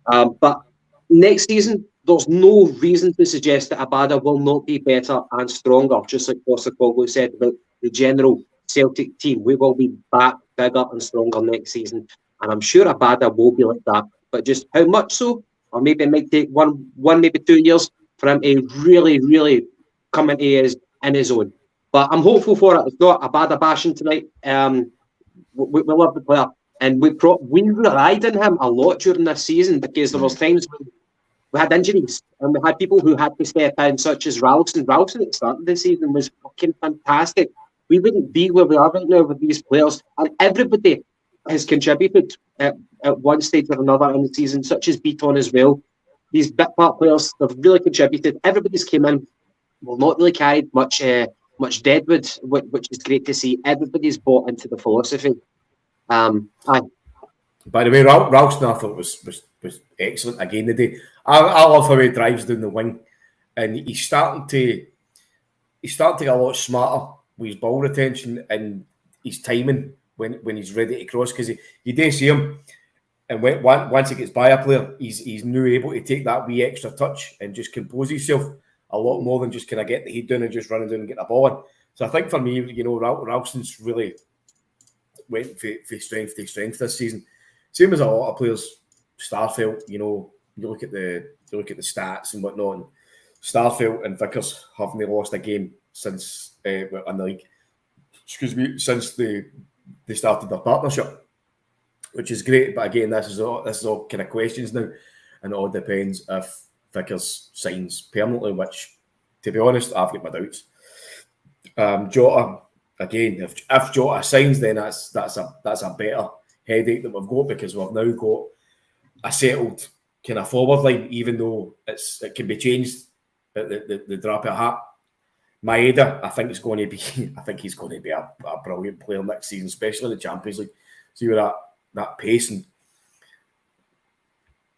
But next season, there's no reason to suggest that Abada will not be better and stronger, just like Postecoglou said about the general Celtic team. We will be back bigger and stronger next season. And I'm sure Abada will be like that. But just how much so? Or maybe it might take one, maybe 2 years for him to really, really come into his own. But I'm hopeful for it. It's not Abada bashing tonight. We love the player. And we relied on him a lot during this season because there was times when we had injuries and we had people who had to step in, such as Ralston. Ralston at the start of the season was fucking fantastic. We wouldn't be where we are right now with these players. And everybody has contributed at one stage or another in the season, such as Beaton as well. These bit part players have really contributed. Everybody's came in, well, not really carried much deadwood, which is great to see. Everybody's bought into the philosophy. Aye. By the way, Ralston, I thought was excellent again today. I love how he drives down the wing, and he's starting to get a lot smarter with his ball retention and his timing when he's ready to cross, because you do see him, and once he gets by a player, he's now able to take that wee extra touch and just compose himself a lot more than just kind of get the head down and just running down and get the ball in. So I think for me, Ralston's really went from strength to strength this season. Same as a lot of players. Starfelt, you look at the stats and whatnot. And Starfelt and Vickers haven't lost a game since in the league. Since they started their partnership, which is great. But again, this is all kind of questions now, and it all depends if Vickers signs permanently. Which, to be honest, I've got my doubts. Jota, again, if Jota signs, then that's a better headache that we've got, because we've now got a settled kind of forward line, even though it can be changed at the drop of a hat. Maeda, I think he's going to be a brilliant player next season, especially in the Champions League. See with that pace, and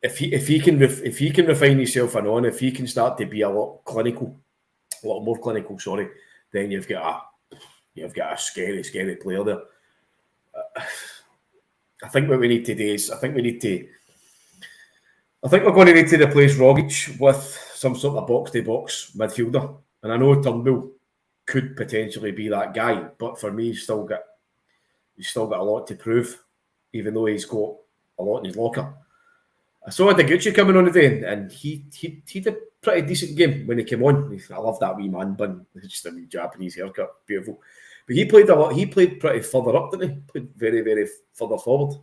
if he can refine himself and on, if he can start to be a lot more clinical, then you've got a scary player there. I think what we need to do is I think we're going to need to replace Rogic with some sort of box-to-box midfielder. And I know Turnbull could potentially be that guy, but for me, he's still got a lot to prove, even though he's got a lot in his locker. I saw Deguchi coming on today, and he did a pretty decent game when he came on. I love that wee man bun, just a wee Japanese haircut, beautiful. But he played a lot. He played pretty further up, didn't he? Played very, very further forward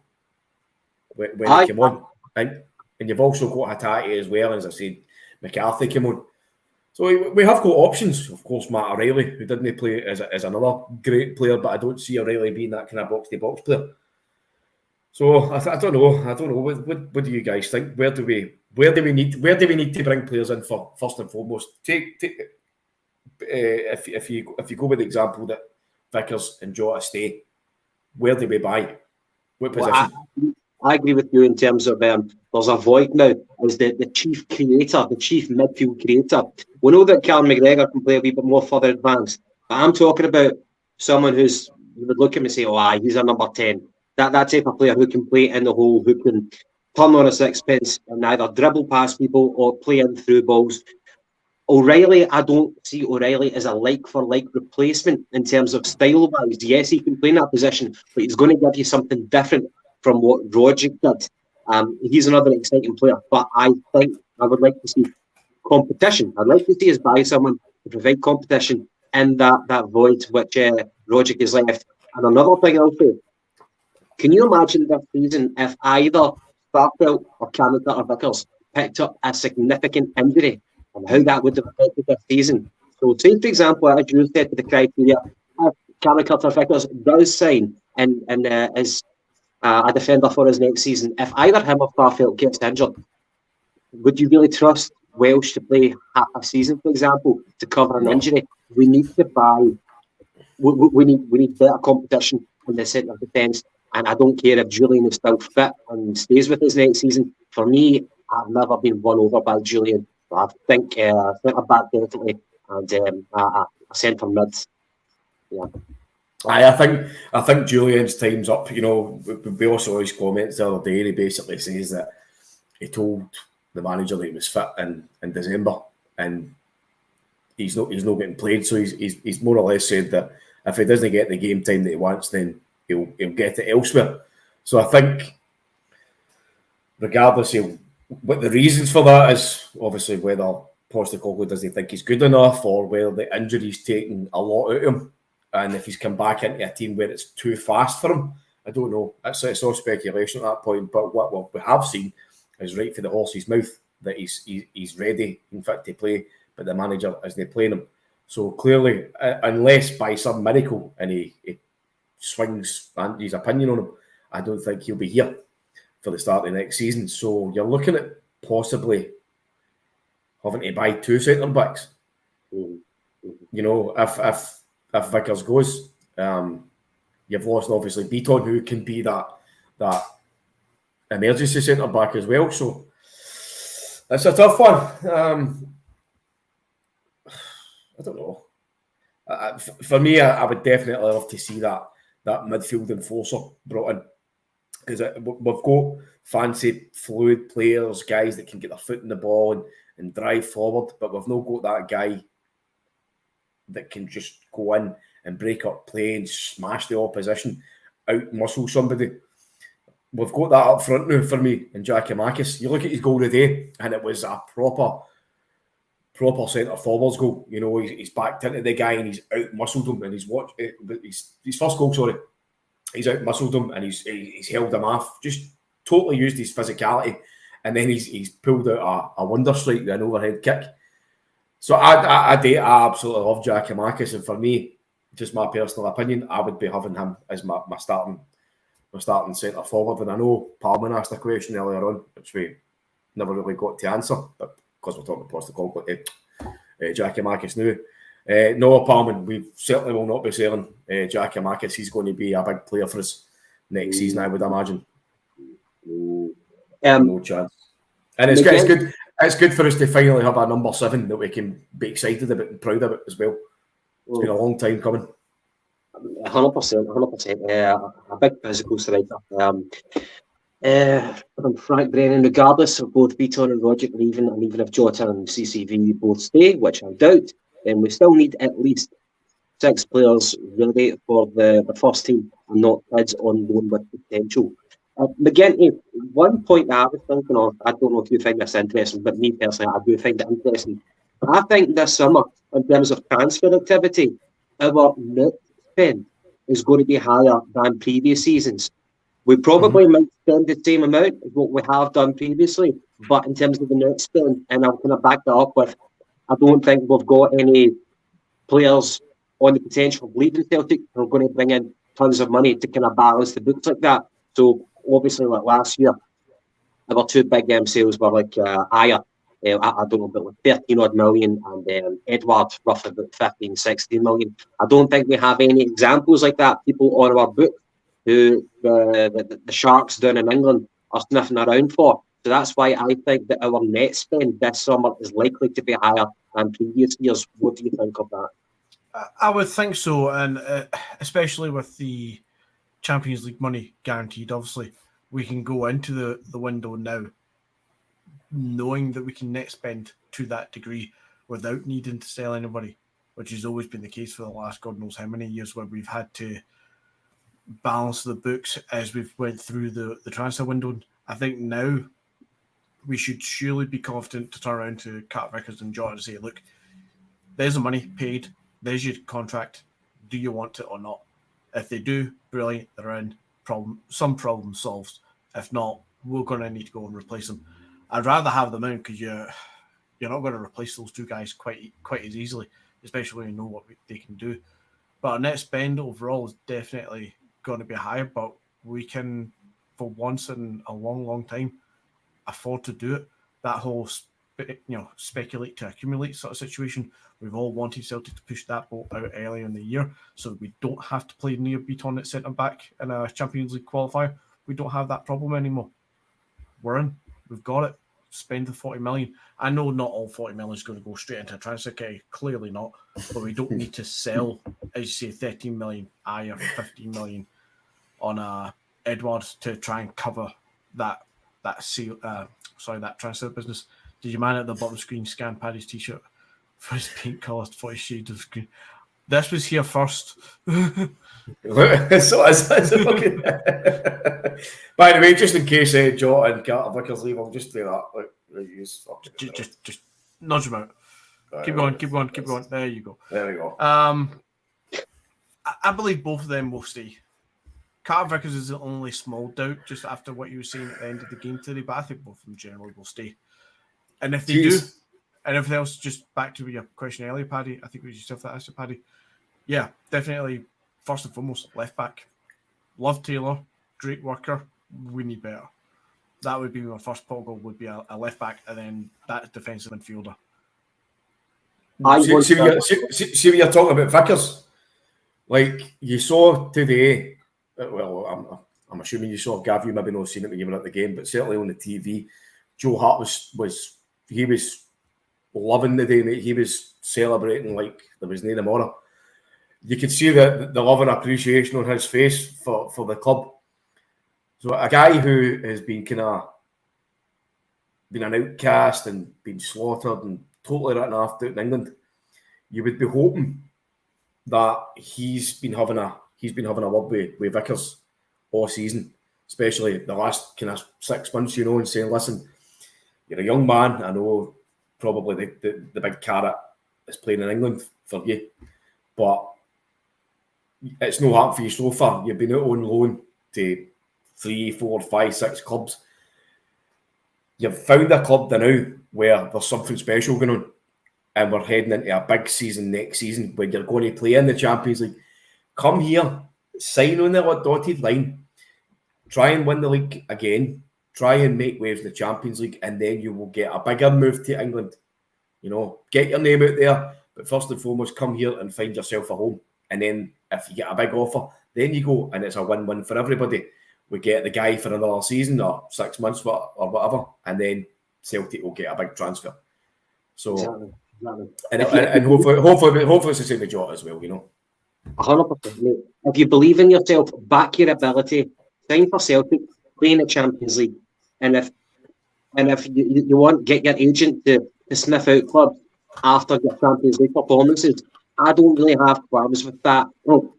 when he came on. And you've also got Hatate as well, as I said, McCarthy came on. So we have got options. Of course, Matt O'Reilly, who didn't play as another great player, but I don't see O'Reilly being that kind of box-to-box player. So I don't know. What do you guys think? Where do we need to bring players in for first and foremost? If you go with the example that Vickers and Jota stay, where do we buy? What position? Well, I agree with you in terms of there's a void now as the chief creator, the chief midfield creator. We know that Callum McGregor can play a wee bit more further advanced, but I'm talking about someone you would look at him and say, oh, he's a number 10. That type of player who can play in the hole, who can turn on a sixpence and either dribble past people or play in through balls. O'Reilly, I don't see O'Reilly as a like-for-like replacement in terms of style-wise. Yes, he can play in that position, but he's going to give you something different from what Rogic did. He's another exciting player, but I think I would like to see competition. I'd like to see us buy someone to provide competition in that void which Rogic has left. And another thing I'll say, can you imagine this season if either Starfelt or Canada or Vickers picked up a significant injury and how that would have affected this season? So say, for example, as you said to the criteria, if Canada or Vickers does sign and is a defender for his next season, if either him or Starfelt gets injured, would you really trust Welsh to play half a season, for example, to cover an injury? We need to buy. We need better competition in the centre of defence, and I don't care if Julian is still fit and stays with us next season. For me, I've never been won over by Julian. I think centre back definitely, and a centre mid. Yeah. I think Julian's time's up. You know, we also saw his comments the other day. He basically says that he told the manager that he was fit in December, and he's not getting played. So he's more or less said that if he doesn't get the game time that he wants, then he'll get it elsewhere. So I think, regardless of what the reasons for that is, obviously whether Postecoglou doesn't think he's good enough, or whether the injury's taken a lot out of him, and if he's come back into a team where it's too fast for him, I don't know. It's all speculation at that point. But what we have seen is right for the horse's mouth that he's ready, in fact, to play, but the manager isn't playing him. So clearly, unless by some miracle and he swings his opinion on him, I don't think he'll be here for the start of the next season. So you're looking at possibly having to buy 2 centre-backs. You know, if Vickers goes, you've lost obviously Beaton, who can be that emergency centre-back as well. So it's a tough one. I don't know. For me, I would definitely love to see that midfield enforcer brought in, because we've got fancy, fluid players, guys that can get their foot in the ball and drive forward, but we've not got that guy that can just go in and break up play and smash the opposition, out-muscle somebody. We've got that up front now for me in Giakoumakis. You look at his goal today, and it was a proper centre-forwards goal. You know, he's backed into the guy and he's out-muscled him, and his first goal, sorry, he's out-muscled him and he's held him off, just totally used his physicality, and then he's pulled out a wonder strike with an overhead kick. So I absolutely love Giakoumakis, and for me, just my personal opinion, I would be having him as my starting centre forward. And I know Palman asked a question earlier on, which we never really got to answer, but because we're talking Postecoglou, Giakoumakis now. No, Palman, we certainly will not be selling Giakoumakis. He's going to be a big player for us next season, I would imagine. No chance. And it's good. It's good for us to finally have a number 7 that we can be excited about and proud about as well. It's been a long time coming. 100%. A big physical striker. From Frank Brennan, regardless of both Beaton and Rogic leaving, and even if Jota and CCV both stay, which I doubt, then we still need at least 6 players ready for the first team, and not kids on loan with potential. McGinty, one point that I was thinking of, I don't know if you find this interesting, but me personally, I do find it interesting. I think this summer, in terms of transfer activity, our net spend is going to be higher than previous seasons. We probably might spend the same amount as what we have done previously, but in terms of the net spend, and I'll kind of back that up with, I don't think we've got any players on the potential of leaving Celtic who are going to bring in tons of money to kind of balance the books like that. So obviously, like last year, our 2 big sales were like Aya, I don't know, but like 13 odd million, and Edward roughly about 15, 16 million. I don't think we have any examples like that, people on our book who the Sharks down in England are sniffing around for. So that's why I think that our net spend this summer is likely to be higher than previous years. What do you think of that? I would think so, and especially with the Champions League money guaranteed, obviously, we can go into the window now knowing that we can net spend to that degree without needing to sell anybody, which has always been the case for the last God knows how many years, where we've had to balance the books as we've went through the transfer window. I think now we should surely be confident to turn around to Carter Vickers and Jota and say, look, there's the money paid, there's your contract, do you want it or not? If they do, brilliant, they're in, some problem solved. If not, we're going to need to go and replace them. I'd rather have them in, because you're not going to replace those 2 guys quite as easily, especially when you know what they can do. But our net spend overall is definitely going to be higher, but we can, for once in a long, long time, afford to do it. That whole speculate to accumulate sort of situation, we've all wanted Celtic to push that boat out earlier in the year, so we don't have to play near Beaton at centre back in a Champions League qualifier. We don't have that problem anymore. We're in. We've got it. Spend the 40 million. I know not all 40 million is going to go straight into a transfer kit, clearly not, but we don't need to sell, as you say, 13 million, or 15 million on Edwards to try and cover that transfer business. Did you man at the bottom screen scan Paddy's t-shirt for his paint colours 40 shades of green? This was here first. So it's a fucking... By the way, just in case Jota and Carter Vickers leave, I'll just do that. Just nudge them out. Keep going. There you go. There we go. I believe both of them will stay. Carter Vickers is the only small doubt just after what you were saying at the end of the game today, but I think both of them generally will stay. And if they do, and everything else, just back to your question earlier, Paddy, I think it was yourself that asked it, Paddy. Yeah, definitely, first and foremost, left back. Love Taylor. great worker. We need better. That would be my first pot goal, would be a left back, and then that defensive midfielder. See what you're talking about, Vickers. Like you saw today. Well, I'm assuming you saw Gav. You maybe not seen it when you were at the game, but certainly on the TV, Joe Hart was loving the day, mate. He was celebrating like there was no tomorrow. You could see the love and appreciation on his face for the club. So a guy who has been been an outcast and been slaughtered and totally written off out in England, you would be hoping that he's been having a word with Vickers all season, especially the last kind of 6 months, and saying, listen, you're a young man. I know probably the big carrot is playing in England for you, but it's no hard for you so far. You've been out on loan to 3, 4, 5, 6 clubs. You've found a club now where there's something special going on, and we're heading into a big season next season when you're going to play in the Champions League. Come here, sign on the dotted line, try and win the league again, try and make waves in the Champions League, and then you will get a bigger move to England. Get your name out there, but first and foremost, come here and find yourself a home. And then if you get a big offer, then you go, and it's a win-win for everybody. We get the guy for another season or 6 months or whatever, and then Celtic will get a big transfer. So, exactly. And hopefully it's the same with Jota as well, 100%, mate. If you believe in yourself, back your ability, sign for Celtic, play in the Champions League, and if you want, get your agent to sniff out clubs after your Champions League performances. I don't really have qualms with that. Well,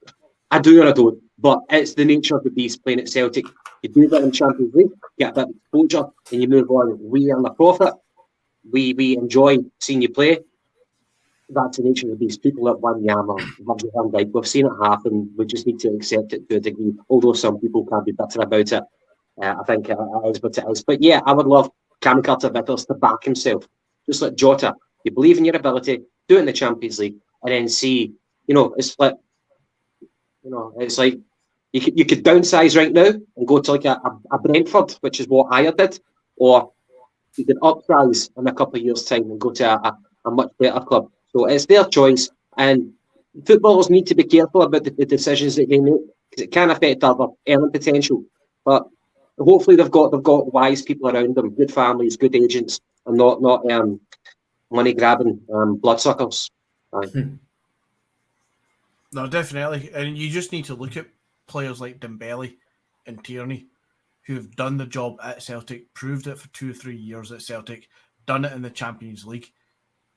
I do or I don't, but it's the nature of the beast playing at Celtic. You do that in Champions League, get a bit of exposure, and you move on. We earn a profit. We enjoy seeing you play. That's the nature of the beast. People at Wanyama, Virgil van Dijk, we've seen it happen. We just need to accept it to a degree, although some people can be bitter about it. I think it is what it is. But yeah, I would love Cam Carter-Vickers to back himself. Just like Jota. You believe in your ability, do it in the Champions League, and then see, it's like, it's like you could downsize right now and go to like a Brentford, which is what Ayer did, or you could upsize in a couple of years' time and go to a much better club. So it's their choice, and footballers need to be careful about the decisions that they make, because it can affect other earning potential. But hopefully they've got wise people around them, good families, good agents, and not money grabbing bloodsuckers. No, definitely, and you just need to look at players like Dembele and Tierney, who have done the job at Celtic, proved it for 2 or 3 years at Celtic, done it in the Champions League,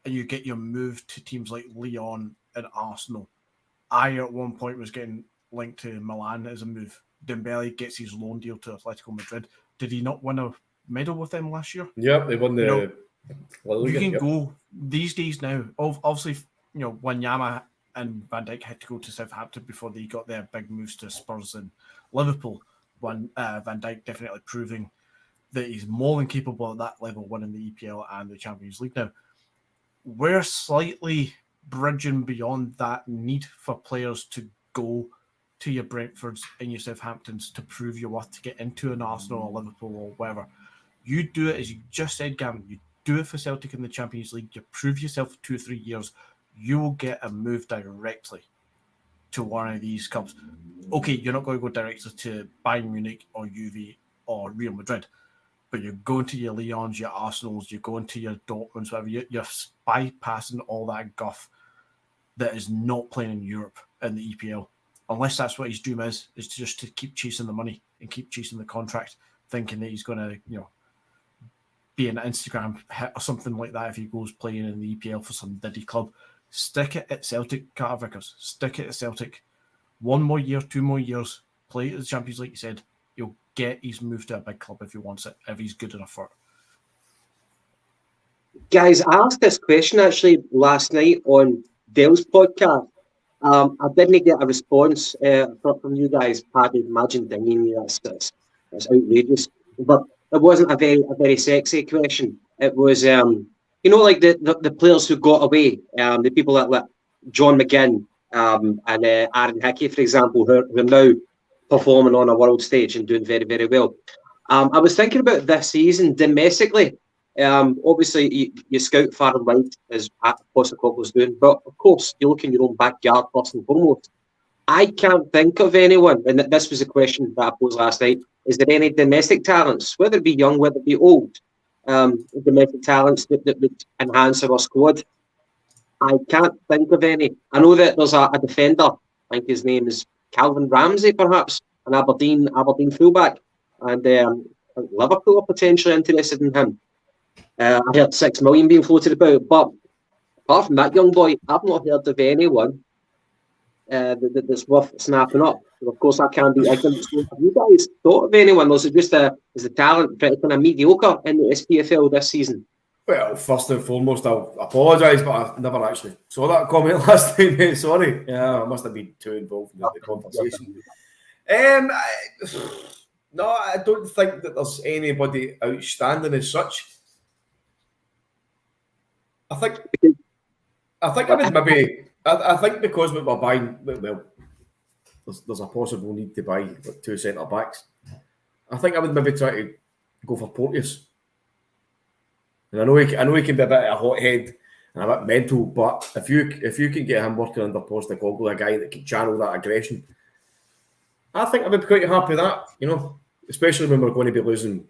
and you get your move to teams like Lyon and Arsenal. Ayer at one point was getting linked to Milan as a move. Dembele gets his loan deal to Atletico Madrid. Did he not win a medal with them last year? Yeah, they won the... you can go these days now. Obviously, Wanyama and Van Dijk had to go to Southampton before they got their big moves to Spurs and Liverpool. Van Dijk definitely proving that he's more than capable at that level, winning the EPL and the Champions League now. We're slightly bridging beyond that need for players to go to your Brentfords and your Southamptons to prove your worth to get into an Arsenal or Liverpool or whatever. You do it, as you just said, Gavin, you do it for Celtic in the Champions League, you prove yourself for 2 or 3 years, you will get a move directly to one of these clubs. Okay, you're not going to go directly to Bayern Munich or Juve or Real Madrid, but you're going to your Lyons, your Arsenals, you're going to your Dortmunds, whatever. You're bypassing all that guff that is not playing in Europe in the EPL. Unless that's what his dream is just to keep chasing the money and keep chasing the contract, thinking that he's going to, be an Instagram hit or something like that if he goes playing in the EPL for some diddy club. Stick it at Celtic, Carter Vickers. Stick it at Celtic. 1 more year, 2 more years. Play it at the Champions League, he said. He'll get his move to a big club if he wants it, if he's good enough for it. Guys, I asked this question actually last night on Dale's podcast. I didn't get a response from you guys. Paddy, imagine dinging me. That's outrageous. But it wasn't a very sexy question. It was, like the players who got away, the people like John McGinn and Aaron Hickey, for example, who are now performing on a world stage and doing very, very well. I was thinking about this season domestically. Obviously, you scout far and wide, as Postecoglou's doing, but of course, you look in your own backyard first and foremost. I can't think of anyone, and this was a question that I posed last night. Is there any domestic talents, whether it be young, whether it be old, domestic talents that would enhance our squad? I can't think of any. I know that there's a defender. I think his name is Calvin Ramsey, perhaps, an Aberdeen fullback, and Liverpool are potentially interested in him. I heard 6 million being floated about, but apart from that young boy, I've not heard of anyone that's worth snapping up. And of course, I can't be ignorant. So have you guys thought of anyone? Or is it just is the talent pretty kind of mediocre in the SPFL this season? Well, first and foremost, I'll apologise, but I never actually saw that comment last time, mate. Sorry. Yeah, I must have been too involved in the conversation. No, I don't think that there's anybody outstanding as such. I think I would maybe. I think because we're buying, well, there's a possible need to buy 2 centre backs. I think I would maybe try to go for Porteous. And I know he can be a bit of a hothead and a bit mental, but if you can get him working under Postecoglou, a guy that can channel that aggression, I think I would be quite happy with that. You know, especially when we're going to be losing,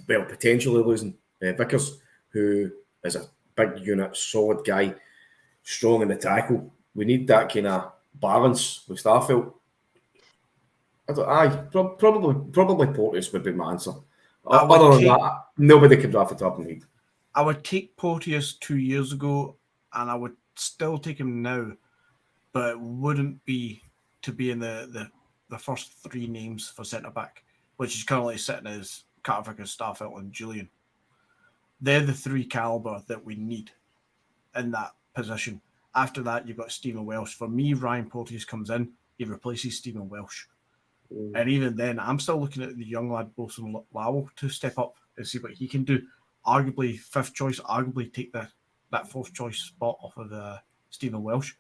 well, potentially losing Vickers, who is a big unit, solid guy, strong in the tackle. We need that kind of balance with Starfield. Probably Porteous would be my answer. Other than that, nobody could draft it up in league. I would take Porteous 2 years ago, and I would still take him now, but it wouldn't be to be in the first 3 names for centre back, which is currently sitting as Carter Vickers, Starfield, and Julian. They're the 3 calibre that we need in that position. After that, you've got Stephen Welsh. For me, Ryan Porteous comes in, he replaces Stephen Welsh. And even then, I'm still looking at the young lad, Bosun Lowell, to step up and see what he can do. Arguably 5th choice, arguably take that 4th choice spot off of Stephen Welsh.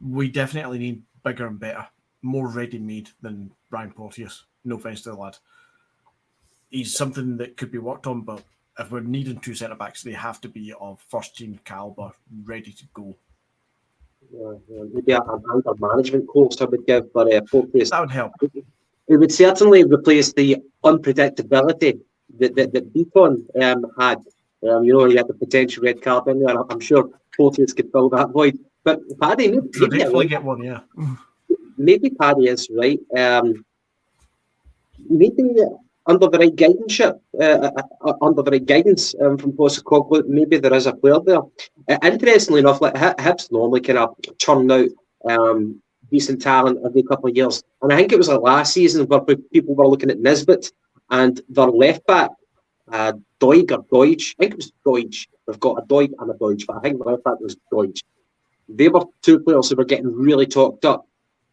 We definitely need bigger and better, more ready-made than Ryan Porteous. No offence to the lad. He's something that could be worked on, but if we're needing 2 centre-backs, they have to be of first-team calibre, ready to go. Maybe an anger management course I would give, but Porteous. That would help. It would certainly replace the unpredictability that Beacon had. He had the potential red card in there. I'm sure Porteous could fill that void. But Paddy, maybe get one, yeah. Maybe Paddy is right. Maybe under the right guidance, from Postecoglou, maybe there is a player there. Interestingly enough, like Hibs normally kind of churn out decent talent every couple of years, and I think it was last season where people were looking at Nisbet and their left back, Doig or Deutsch. I think it was Deutsch. They've got a Doig and a Deutsch, but I think the left back was Deutsch. They were 2 players who were getting really talked up,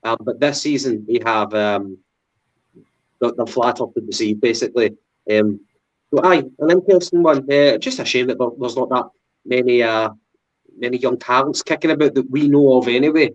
but this season they have they're flat up in the sea, basically. So an interesting one. Just a shame that there's not that many young talents kicking about that we know of anyway.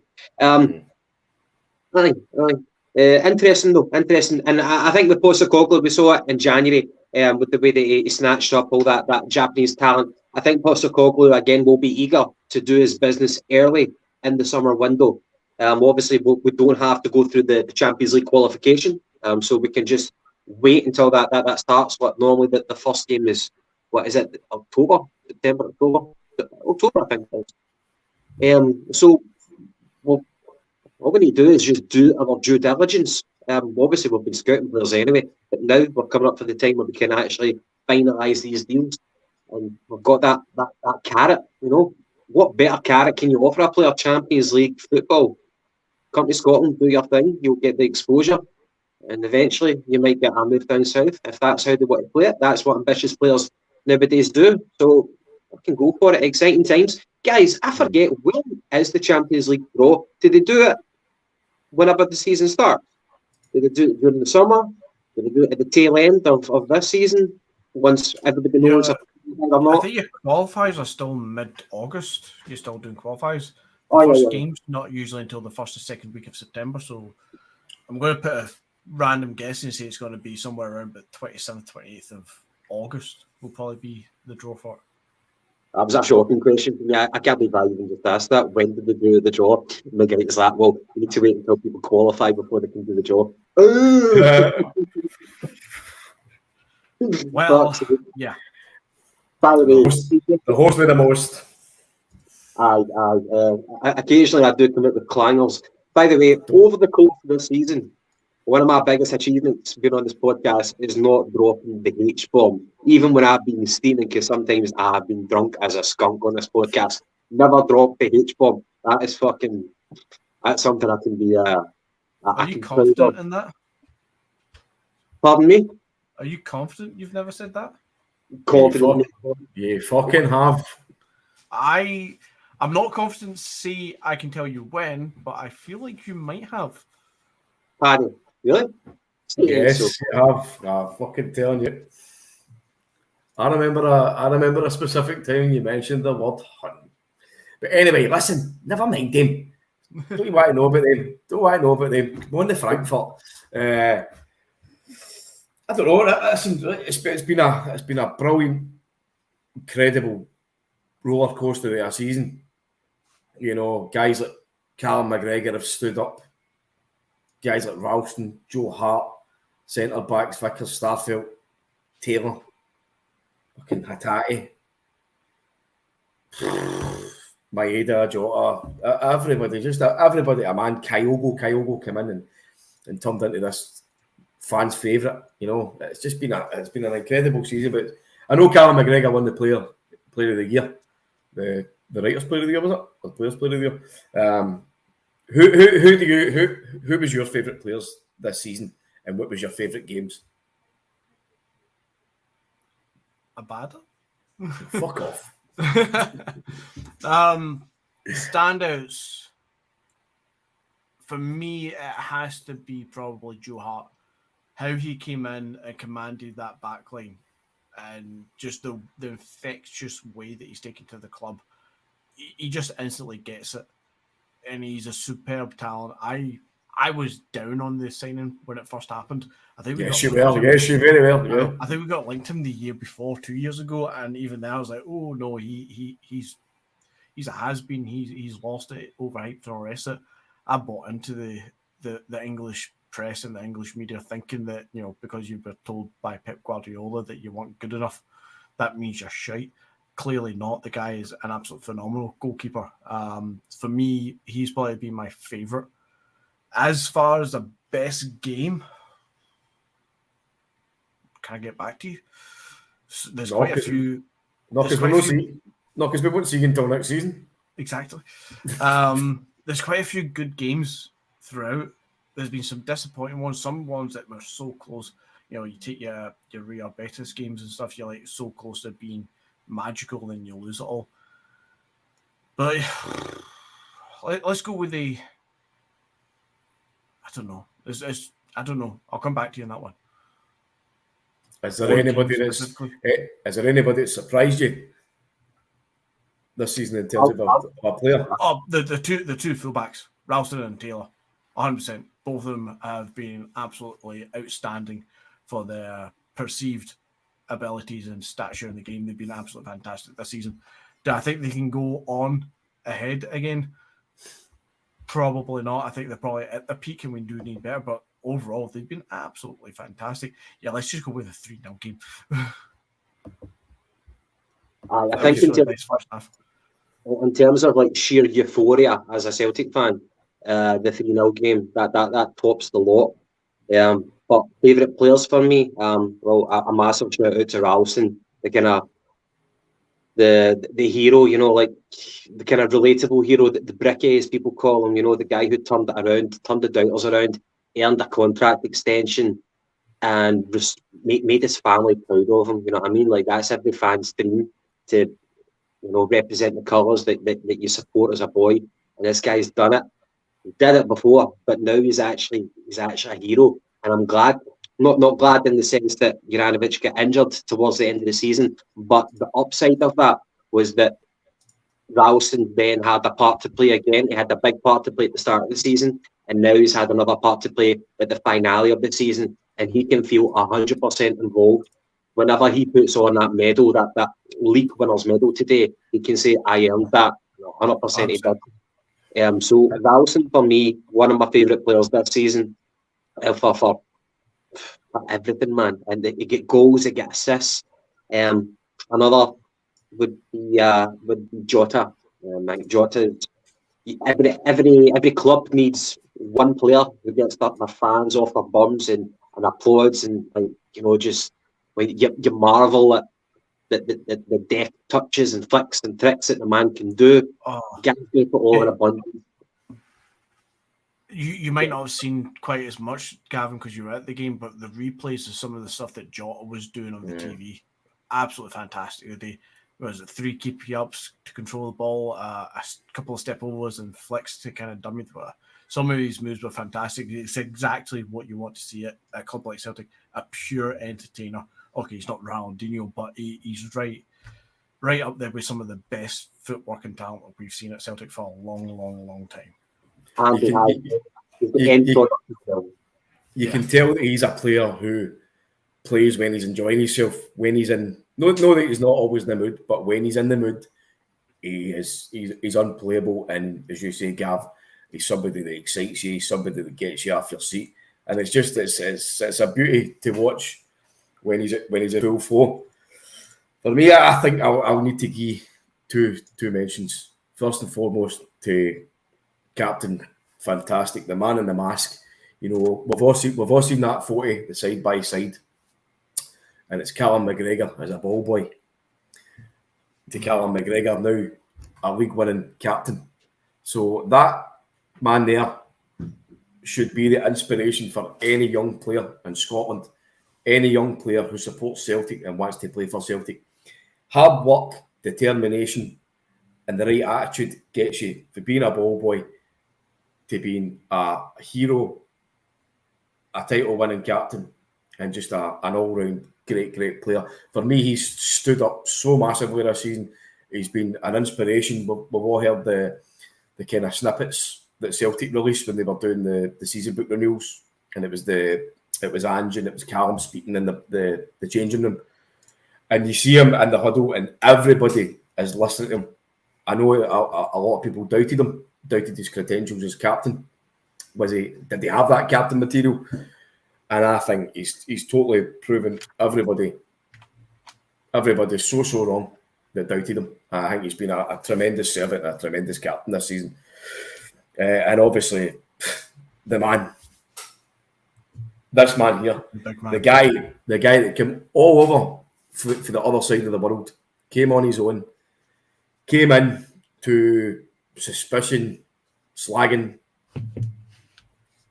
Interesting though, interesting. And I think with Postecoglou, we saw it in January with the way that he snatched up all that Japanese talent. I think Postecoglou again will be eager to do his business early in the summer window. Obviously, we don't have to go through the Champions League qualification, so we can just wait until that starts. What normally the first game is, what is it? October, I think it is. So all we need to do is just do our due diligence. Obviously, we've been scouting players anyway, but now we're coming up for the time where we can actually finalise these deals, and we've got that carrot. What better carrot can you offer a player? Champions League football. Come to Scotland, do your thing. You'll get the exposure, and eventually you might get a move down south if that's how they want to play it. That's what ambitious players nowadays do. So I can go for it. Exciting times, guys. I forget, when is the Champions League draw? Did they do it whenever the season starts? Did they do it during the summer? Did they do it at the tail end of this season? Once everybody knows or not? I think your qualifiers are still mid-August. You're still doing qualifiers. First game's not usually until the 1st or 2nd week of September, so I'm going to put random guessing, say it's going to be somewhere around the 27th, 28th of August will probably be the draw for it. That was a shocking question. Yeah, I can't believe I even just asked that. When did they do the draw? And the guy's like, well, you need to wait until people qualify before they can do the draw. Well, yeah. By the way, the horse with the most. Occasionally I do come up with clangers. By the way, over the course of the season, one of my biggest achievements being on this podcast is not dropping the H-bomb. Even when I've been steaming, because sometimes I have been drunk as a skunk on this podcast, never drop the H-bomb. That's something I can be... Are you confident in that? Pardon me? Are you confident you've never said that? Confident. You fucking have. I'm not confident to say I can tell you when, but I feel like you might have. Paddy, really? Yes, you have. I'm fucking telling you. I remember a specific time you mentioned the word hunt. But anyway, listen, never mind them. Don't you want to know about them? Come on to Frankfurt. I don't know. It's been a brilliant, incredible roller coaster of a season. You know, guys like Callum McGregor have stood up. Guys like Ralston, Joe Hart, centre backs, Vickers, Starfelt, Taylor, fucking Hatate, Maeda, Jota, everybody, a man. Kyogo came in and turned into this fans' favourite. You know, it's been an incredible season. But I know Callum McGregor won the player of the year, the writers' player of the year, was it? Or the players' player of the year. Who was your favourite players this season, and what was your favourite games? Abada? Fuck off. Standouts for me, it has to be probably Joe Hart. How he came in and commanded that back line, and just the infectious way that he's taken to the club. He just instantly gets it, and he's a superb talent. I was down on the signing when it first happened. I think Yes, you very well. Yeah. I think we got linked him the year before, 2 years ago, and even then I was like, oh no, he's a has-been. He's lost it, overhyped and all the rest of it. I bought into the English press and the English media thinking that, you know, because you were told by Pep Guardiola that you weren't good enough, that means you're shite. Clearly not. The guy is an absolute phenomenal goalkeeper. For me, he's probably been my favourite. As far as the best game, can I get back to you? There's quite a few. Not because we won't see you until next season. Exactly. There's quite a few good games throughout. There's been some disappointing ones, some ones that were so close. You know, you take your Real Betis games and stuff, you're like so close to being magical, then you lose it all. But let's go with the... I don't know. I don't know. I'll come back to you on that one. Is there anybody that surprised you this season in terms of a player? Oh, the two fullbacks, Ralston and Taylor, 100%. Both of them have been absolutely outstanding for their perceived abilities and stature in the game. They've been absolutely fantastic this season. Do I think they can go on ahead again? Probably not. I think they're probably at the peak and we do need better, but overall, they've been absolutely fantastic. Yeah, let's just go with a 3-0 game. I think in terms of like sheer euphoria as a Celtic fan, the 3-0 game, that tops the lot. But favourite players for me, well, a massive shout out to Ralston, the kind of the hero, you know, like the kind of relatable hero, the bricky as people call him, you know, the guy who turned it around, turned the doubters around, earned a contract extension, and made his family proud of him. You know what I mean? Like, that's every fan's dream, to, you know, represent the colours that you support as a boy. And this guy's done it. He did it before, but now he's actually a hero. And I'm glad, not glad in the sense that Juranovic got injured towards the end of the season, but the upside of that was that Ralston then had a part to play again. He had a big part to play at the start of the season, and now he's had another part to play at the finale of the season, and he can feel 100% involved. Whenever he puts on that medal, that league winners medal today, he can say, I earned that. 100% he did. So Ralston, for me, one of my favourite players this season, for everything, man. And they get goals, they get assists. Another would be Jota. Jota. Every club needs one player who gets their fans off their bums and applauds, and just when you marvel at the deft touches and flicks and tricks that the man can do. Get it all in abundance. You might not have seen quite as much, Gavin, because you were at the game, but the replays of some of the stuff that Jota was doing on the TV, absolutely fantastic. They was it 3 keepy ups to control the ball, a couple of step overs and flicks to kind of dummy the. Some of these moves were fantastic. It's exactly what you want to see at a club like Celtic, a pure entertainer. Okay, he's not Ronaldinho, but he's right up there with some of the best footwork and talent we've seen at Celtic for a long time. You can tell that he's a player who plays when he's enjoying himself, when he's in. No, that he's not always in the mood, but when he's in the mood, he's unplayable. And as you say, Gav, he's somebody that excites you, he's somebody that gets you off your seat, and it's a beauty to watch when he's at full flow. For me, I think I'll need to give two mentions. First and foremost to Captain Fantastic, the man in the mask. We've all seen that photo, the side by side, and it's Callum McGregor as a ball boy. To Callum McGregor now a league-winning captain. So that man there should be the inspiration for any young player in Scotland, any young player who supports Celtic and wants to play for Celtic. Hard work, determination, and the right attitude gets you from being a ball boy to being a hero, a title-winning captain, and just an all-round great player. For me, he's stood up so massively this season. He's been an inspiration. We've all heard the kind of snippets that Celtic released when they were doing the season book renewals, and it was Ange and it was Callum speaking in the changing room, and you see him in the huddle, and everybody is listening to him. I know a lot of people doubted his credentials as captain. Did he have that captain material? And I think he's totally proven everybody's so wrong that doubted him. I think he's been a tremendous servant, a tremendous captain this season. And obviously, this man here, the guy that came all over for the other side of the world, came on his own, came in to suspicion, slagging,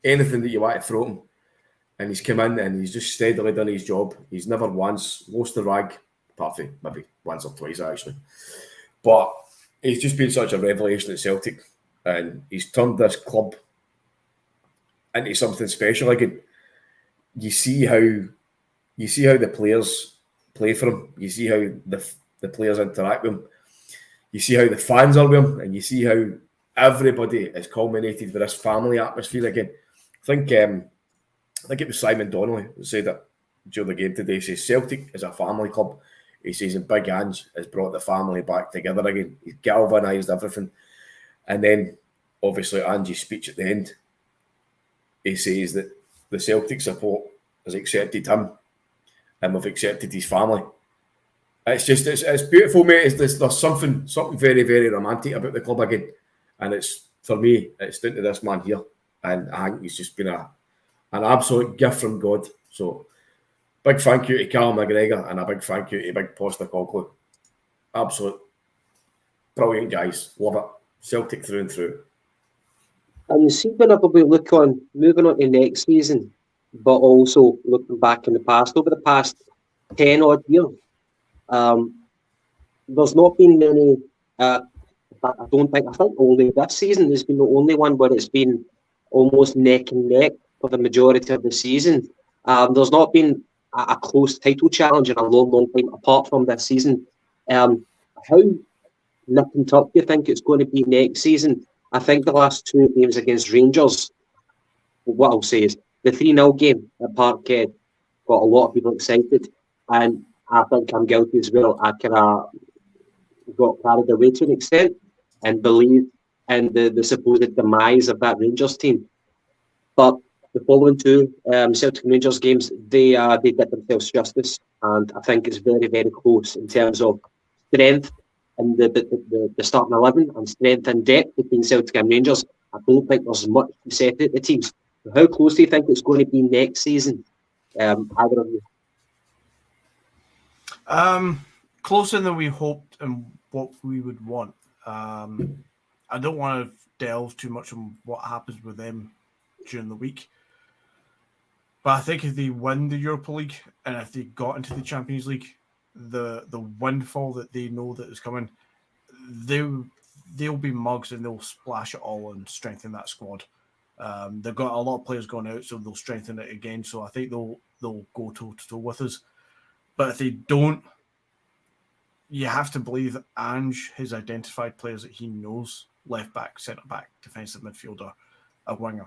anything that you want to throw him. And he's come in and he's just steadily done his job. He's never once lost the rag, apart from maybe once or twice actually. But he's just been such a revelation at Celtic, and he's turned this club into something special again. You see how the players play for him. You see how the players interact with him. You see how the fans are with him, and you see how everybody is culminated with this family atmosphere again. I think it was Simon Donnelly who said that during the game today. He says Celtic is a family club. He says, and Big Ange has brought the family back together again. He's galvanised everything. And then, obviously, Ange's speech at the end, he says that the Celtic support has accepted him and we've accepted his family. It's beautiful, mate. There's something very, very romantic about the club again. And for me, it's down to this man here. And I think he's just been an absolute gift from God. So, big thank you to Callum McGregor and a big thank you to Big Postecoglou. Absolute brilliant guys. Love it. Celtic through and through. And you see, whenever we look on, moving on to next season, but also looking back in the past, over the past 10 odd years, there's not been many, I think only this season has been the only one where it's been almost neck and neck for the majority of the season. There's not been a close title challenge in a long time apart from this season. How nip and tuck do you think it's going to be next season? I think the last 2 games against Rangers what I'll say is the 3-0 game at Parkhead got a lot of people excited, and I think I'm guilty as well. I kind of got carried away to an extent and believed in the supposed demise of that Rangers team. But the following two Celtic and Rangers games, they did themselves justice, and I think it's very, very close in terms of strength in the starting 11 and strength and depth between Celtic and Rangers. I don't think there's much to separate the teams. How close do you think it's going to be next season? Either of you? Closer than we hoped and what we would want. I don't want to delve too much on what happens with them during the week. But I think if they win the Europa League and if they got into the Champions League, the windfall that they know that is coming, they'll be mugs and they'll splash it all and strengthen that squad. They've got a lot of players going out, so they'll strengthen it again. So I think they'll go toe-to-toe with us. But if they don't, you have to believe that Ange has identified players that he knows: left back, centre back, defensive midfielder, a winger.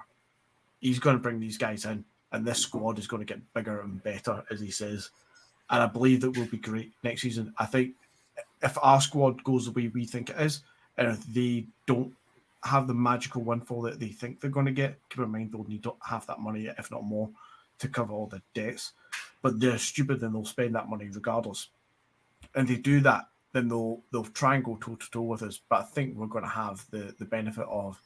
He's going to bring these guys in, and this squad is going to get bigger and better, as he says. And I believe that we'll be great next season. I think if our squad goes the way we think it is, and if they don't have the magical windfall that they think they're going to get, keep in mind they'll need to have that money, if not more, to cover all the debts. But they're stupid and they'll spend that money regardless. And they do that, then they'll try and go toe-to-toe with us. But I think we're going to have the benefit of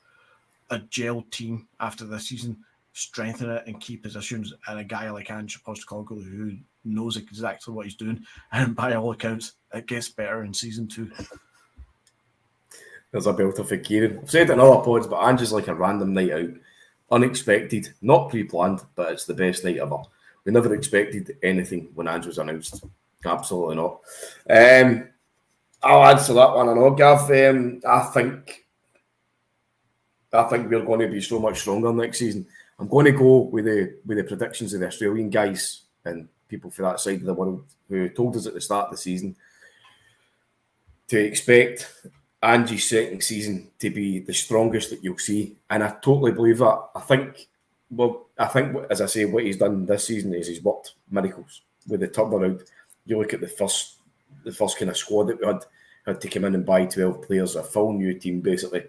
a gel team after this season, strengthen it in key positions, and a guy like Ange Postecoglou who knows exactly what he's doing. And by all accounts, it gets better in season 2. There's a belter for Kieran. I've said it in other pods, but Ange is like a random night out. Unexpected, not pre-planned, but it's the best night ever. We never expected anything when Ange was announced. Absolutely not. I'll answer that one. I know, Gav. I think we're going to be so much stronger next season. I'm going to go with the predictions of the Australian guys and people for that side of the world who told us at the start of the season to expect Ange's second season to be the strongest that you'll see, and I totally believe that. I think, as I say, what he's done this season is he's worked miracles with the turnaround. You look at the first kind of squad that we had to come in and buy 12 players, a full new team basically.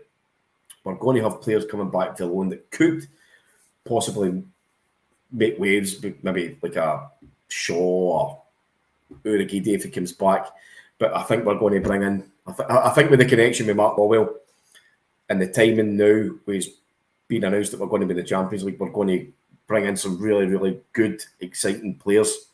We're going to have players coming back to loan that could possibly make waves, maybe like a Shaw or Urigide if he comes back. But I think we're going to bring in, I think with the connection with Mark Motherwell and the timing now was being announced that we're going to be in the Champions League, we're going to bring in some really, really good, exciting players.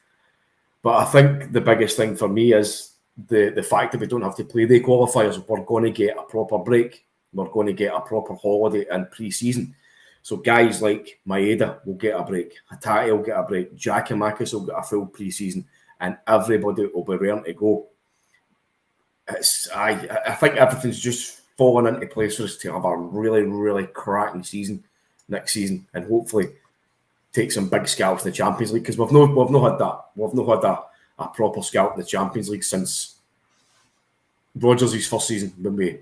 But I think the biggest thing for me is the fact that we don't have to play the qualifiers. We're going to get a proper break. We're going to get a proper holiday and pre-season. So guys like Maeda will get a break. Hatate will get a break. Giakoumakis will get a full pre-season. And everybody will be ready to go. I think everything's just fallen into place for us to have a really, really cracking season next season. And hopefully take some big scalps in the Champions League, because we've not had that. We've not had a proper scalp in the Champions League since Rodgers' first season when we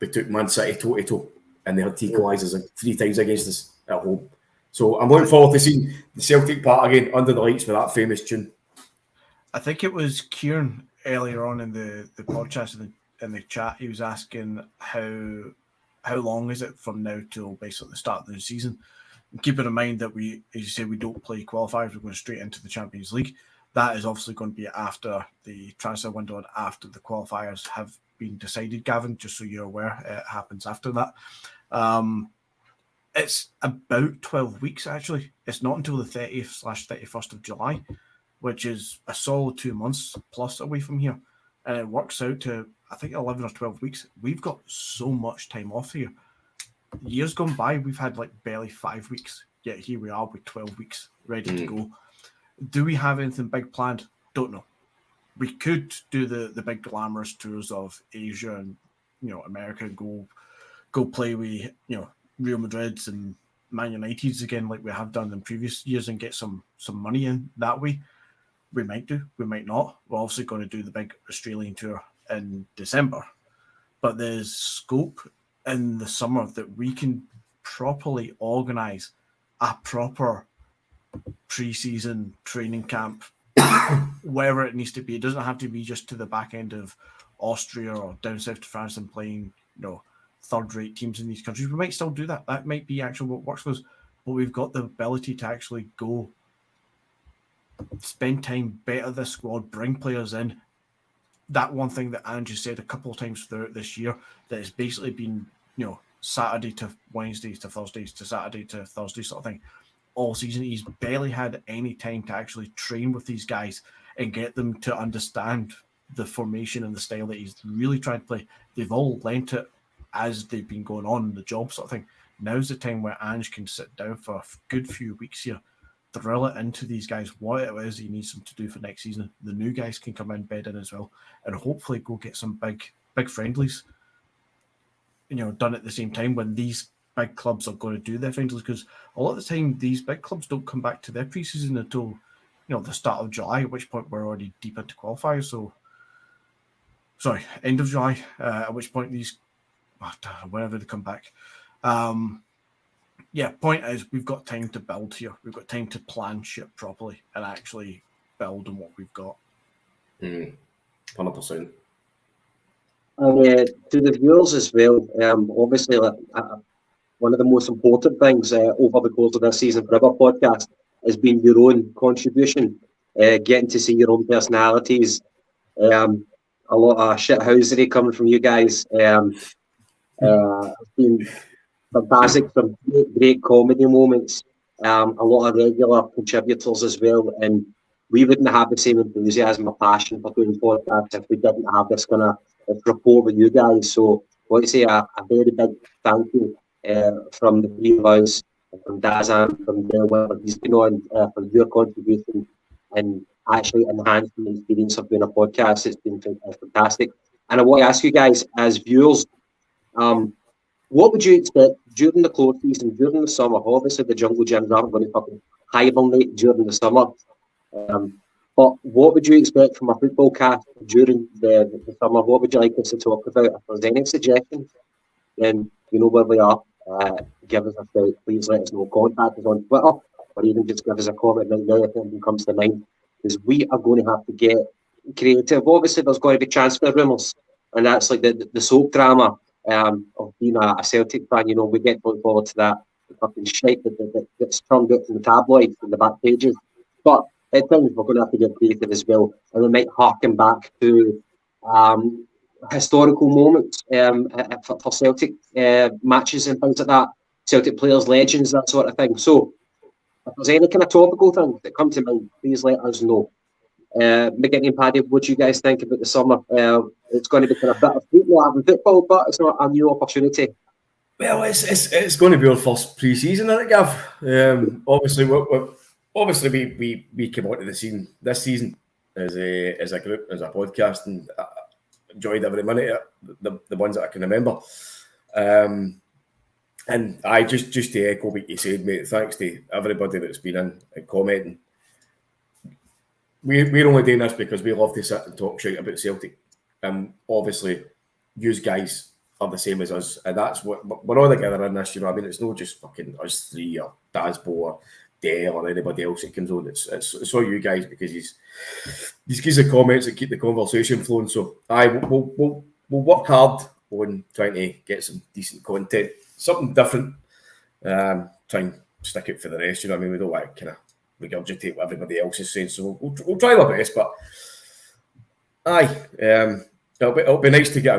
took Man City toe-to-toe and they had to equalise us 3 times against us at home. So I'm looking forward to seeing the Celtic part again under the lights with that famous tune. I think it was Kieran earlier on in the podcast in the chat. He was asking how long is it from now till basically the start of the season. Keeping in mind that we, as you say, we don't play qualifiers, we're going straight into the Champions League. That is obviously going to be after the transfer window and after the qualifiers have been decided, Gavin, just so you're aware. It happens after that. It's about 12 weeks, actually. It's not until the 30th/31st of July, which is a solid 2 months plus away from here. And it works out to, I think, 11 or 12 weeks. We've got so much time off here. Years gone by, we've had like barely 5 weeks, yet here we are with 12 weeks ready to go. Do we have anything big planned? Don't know. We could do the big glamorous tours of Asia and America, and go play with Real Madrid's and Man United's again like we have done in previous years and get some money in that way. We might do, we might not. We're obviously going to do the big Australian tour in December, but there's scope in the summer that we can properly organise a proper pre-season training camp, wherever it needs to be. It doesn't have to be just to the back end of Austria or down south to France and playing, third-rate teams in these countries. We might still do that. That might be actually what works for us. But we've got the ability to actually go spend time, better the squad, bring players in. That one thing that Andrew said a couple of times throughout this year, that it's basically been, Saturday to Wednesdays to Thursdays to Saturday to Thursday sort of thing all season. He's barely had any time to actually train with these guys and get them to understand the formation and the style that he's really trying to play. They've all learnt it as they've been going on in the job sort of thing. Now's the time where Ange can sit down for a good few weeks here, drill it into these guys, what it is he needs them to do for next season. The new guys can come in, bed in as well, and hopefully go get some big friendlies, done at the same time when these big clubs are going to do their friendlies, because a lot of the time these big clubs don't come back to their pre-season until, the start of July, at which point we're already deep into qualifiers. So, sorry, end of July, at which point these, whenever they come back. Point is, we've got time to build here. We've got time to plan shit properly and actually build on what we've got. 100%. And to the viewers as well, obviously, one of the most important things over the course of this season for our podcast has been your own contribution, getting to see your own personalities. A lot of shithousery coming from you guys. It's been fantastic, some great comedy moments, a lot of regular contributors as well, and we wouldn't have the same enthusiasm or passion for doing podcasts if we didn't have this kind of rapport with you guys. So I want to say a very big thank you from the three of us, from Dazan, from Dale, wherever he's been on, for your contribution and actually enhancing the experience of doing a podcast. It's been fantastic. And I want to ask you guys, as viewers, what would you expect during the close season, during the summer? Obviously, the Jungle Gyms aren't going to fucking hibernate during the summer. But what would you expect from a football cast during the summer? What would you like us to talk about? If there's any suggestions, then you know where we are. Give us a shout. Please let us know. Contact us on Twitter, or even just give us a comment right now if anything comes to mind. Because we are going to have to get creative. Obviously, there's going to be transfer rumours, and that's like the soap drama of being a Celtic fan. We get to look forward to that. The fucking shit that gets strung out from the tabloids and the back pages. But at times we're going to have to get creative as well, and we might harken back to historical moments for Celtic matches and things like that. Celtic players, legends, that sort of thing. So if there's any kind of topical things that come to mind, please let us know. McGinty and Paddy, what do you guys think about the summer? It's going to be kind of bittersweet not having football, but it's not a new opportunity. Well, it's going to be our first pre-season, I think, Gav. Obviously, we came onto the scene this season as a group, as a podcast, and enjoyed every minute of the ones that I can remember. And I just to echo what you said, mate. Thanks to everybody that's been in and commenting. We're only doing this because we love to sit and talk shit about Celtic. Obviously, you guys are the same as us, and that's what we're all together in this. It's not just fucking us three or Dazbo or Dale or anybody else that comes on. It's all you guys, because these gives the comments that keep the conversation flowing. So we'll work hard on trying to get some decent content, something different. Try and stick it for the rest. We don't want to kind of regurgitate what everybody else is saying, so we'll try our best. But it'll be nice to get a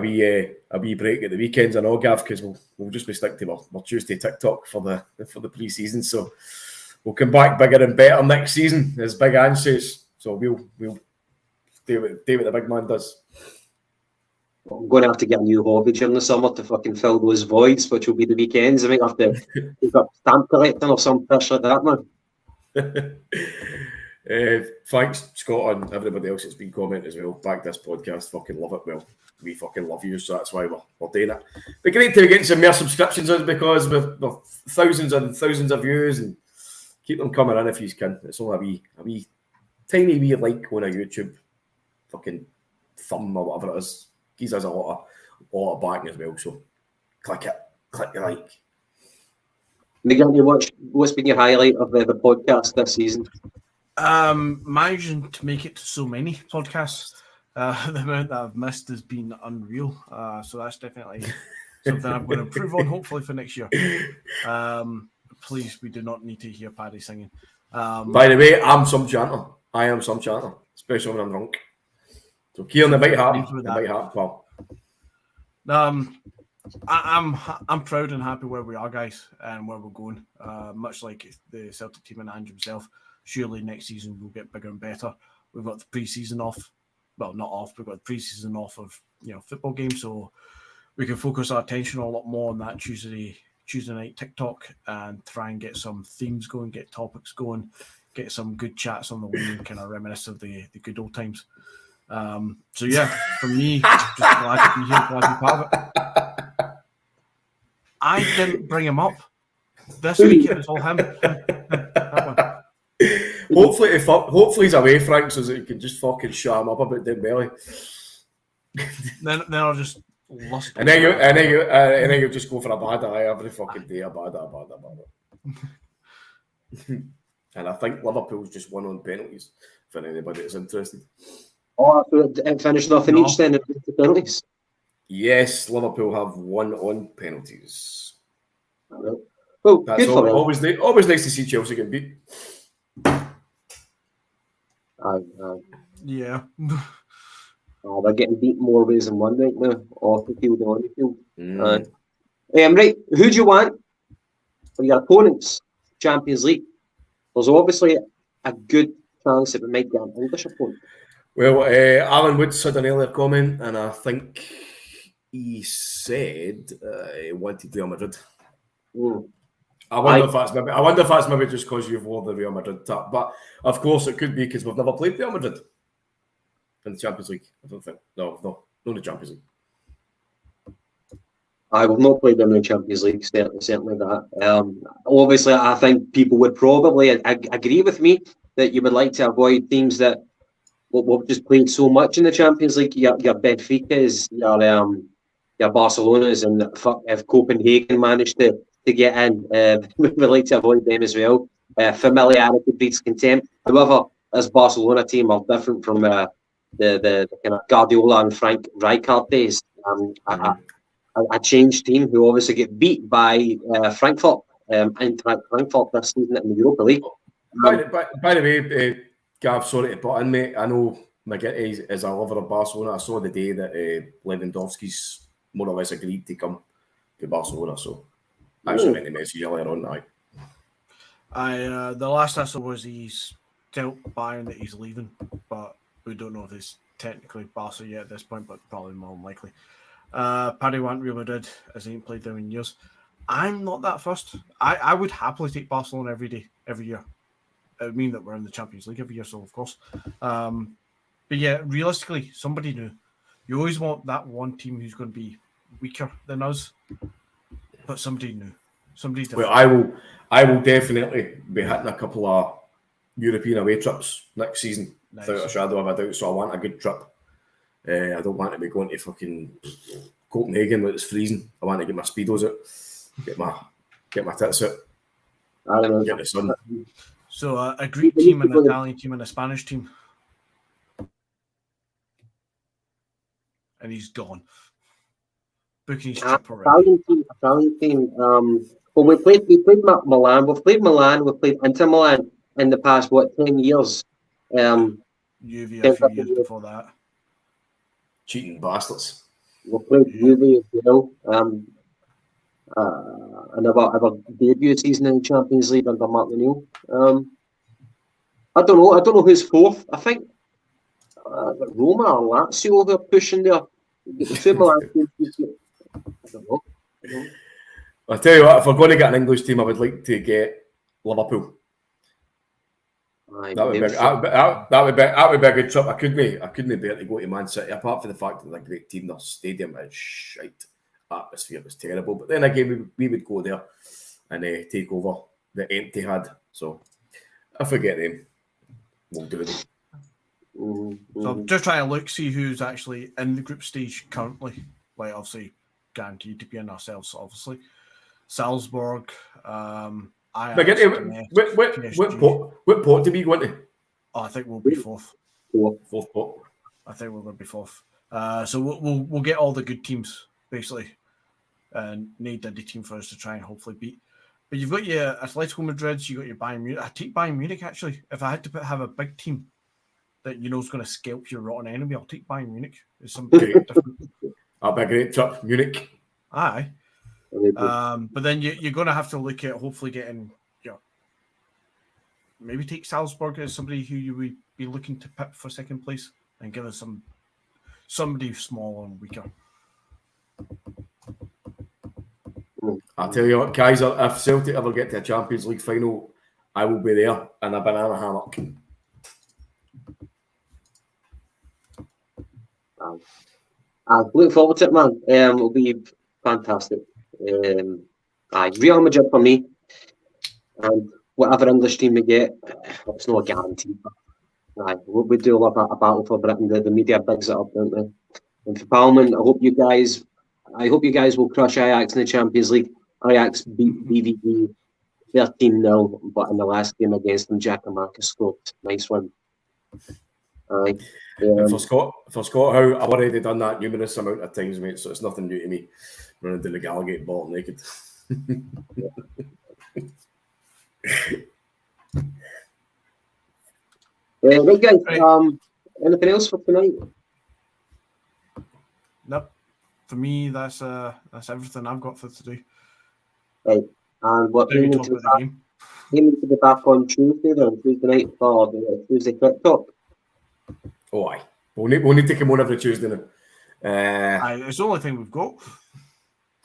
wee break at the weekends, I know, Gav, because we'll just be stuck to our Tuesday TikTok for the pre-season. So we'll come back bigger and better next season, as Big Ange says. So we'll do what the big man does. I'm going to have to get a new hobby during the summer to fucking fill those voids, which will be the weekends. I might have to pick up stamp collecting or some fish like that, man. Thanks, Scott, and everybody else that's been commenting as well. Back this podcast, fucking love it. Well, we fucking love you, so that's why we're doing it. Be great to get some more subscriptions on, because we've thousands and thousands of views, and keep them coming in if you can. It's only a wee tiny wee like on a YouTube fucking thumb or whatever it is. Gives us a lot of backing as well. So click the like. McGinty, what's been your highlight of the podcast this season? Managing to make it to so many podcasts. The amount that I've missed has been unreal. So that's definitely something I'm going to improve on, hopefully, for next year. Please, we do not need to hear Paddy singing. By the way, I'm some chanter. I am some chanter, especially when I'm drunk. So, Kieran, it might happen. It might happen, pal. I'm proud and happy where we are, guys, and where we're going. Much like the Celtic team and Ange himself, surely next season we'll get bigger and better. We've got the pre-season off. Well, not off. We've got the pre-season off of football games, so we can focus our attention a lot more on that Tuesday night TikTok and try and get some themes going, get topics going, get some good chats on the way and kind of reminisce of the good old times. So yeah, for me, just glad to be here, glad to be part of it. I didn't bring him up. This week it was all him. That one. Hopefully he's away, Frank, so that you can just fucking shut him up about Dembele. Then I'll just lust. And then you just go for a bad eye every fucking day. A bad eye. And I think Liverpool's just won on penalties for anybody that's interested. Oh, so it finished nothing each then of the penalties. Yes, Liverpool have won on penalties. Well, that's good for them. Always nice to see Chelsea get beat. Yeah. Oh, they're getting beat more ways than one right now, off the field and on the field. Right, who do you want for your opponents? Champions League. There's obviously a good chance that we might get an English opponent. Well, Alan Woods had an earlier comment, and I think he said he wanted Real Madrid. I wonder if that's maybe just because you've wore the Real Madrid tap, but of course it could be because we've never played Real Madrid in the Champions League. I don't think. No, in the Champions League. I will not play them in the Champions League, certainly that. Obviously, I think people would probably agree with me that you would like to avoid teams that we've just played so much in the Champions League. Your Benfica's, your Barcelona's, and if Copenhagen managed to get in, we would like to avoid them as well. Familiarity breeds contempt. However, this Barcelona team are different from the kind of Guardiola and Frank Rijkaard days. A changed team who obviously get beat by Frankfurt, Eintracht Frankfurt this season in the Europa League. By the way, Gav, sorry to butt in, mate. I know McGinty is a lover of Barcelona. I saw the day that Lewandowski's more or less agreed to come to Barcelona, so I actually meant to message you earlier on now. The last I saw was he's still buying that he's leaving, but we don't know if he's technically Barca yet at this point, but probably more than likely. Paddy want Real Madrid as he ain't played them in years. I'm not that fussed. I would happily take Barcelona every year. It would mean that we're in the Champions League every year, so of course. But yeah, realistically, somebody new. You always want that one team who's going to be weaker than us, but somebody new, somebody different. Well, I will definitely be hitting a couple of European away trips next season, without a shadow of a doubt. So I want a good trip. I don't want to be going to fucking Copenhagen when it's freezing. I want to get my speedos out, get my tits out, get the sun. So a Greek team, an Italian team, and a Spanish team, and he's gone. Booking his trip already. Italian team. Well, we played Milan. We've played Milan. We've played Inter Milan in the past 10 years. Juve a few years before that. Cheating bastards. We've played Juve as well. And our debut season in the Champions League under Mark O'Neill. I don't know who's fourth. I think Roma or Lazio are pushing there. I don't know. I'll tell you what, if we're going to get an English team, I would like to get Liverpool. That would be a good trip. I couldn't bear to go to Man City, apart from the fact that they're a great team. Their stadium is shite. Atmosphere was terrible. But then again, we would go there and take over the Etihad. So if we get them, we'll do it. So I'm just trying to see who's actually in the group stage currently. Like, obviously, guaranteed to be in ourselves, obviously. Salzburg, What pot do we go into? I think we'll be fourth. Fourth pot. I think we're going to be fourth. So we'll get all the good teams basically, and need a team for us to try and hopefully beat. But you've got your Atletico Madrid, you got your Bayern Munich. I take Bayern Munich actually. If I had to have a big team that you know is going to scalp your rotten enemy, I'll take Bayern Munich. It's something different. That'll be a great trip, Munich. Aye. But then you're going to have to look at hopefully getting, maybe take Salzburg as somebody who you would be looking to pip for second place and give us somebody smaller and weaker. I'll tell you what, guys, if Celtic ever get to a Champions League final, I will be there in a banana hammock. I look forward to it, man. It'll be fantastic. Real Madrid for me, and whatever English team we get, it's not a guarantee. But we do love a battle for Britain. The media bigs it up, don't they? And for Palman, I hope you guys will crush Ajax in the Champions League. Ajax beat BVB 13-0, but in the last game against them, Giacomakis scored. Nice one. For Scott, how I've already done that numerous amount of times, mate. So it's nothing new to me. Running to the Gallagate ball naked. Right, guys. Anything else for tonight? Nope. For me, that's everything I've got for today. Right, and what we need to be back on Tuesday, then Tuesday night for the Tuesday Quick Talk. Oh, aye. We'll need to come on every Tuesday now. It's the only thing we've got.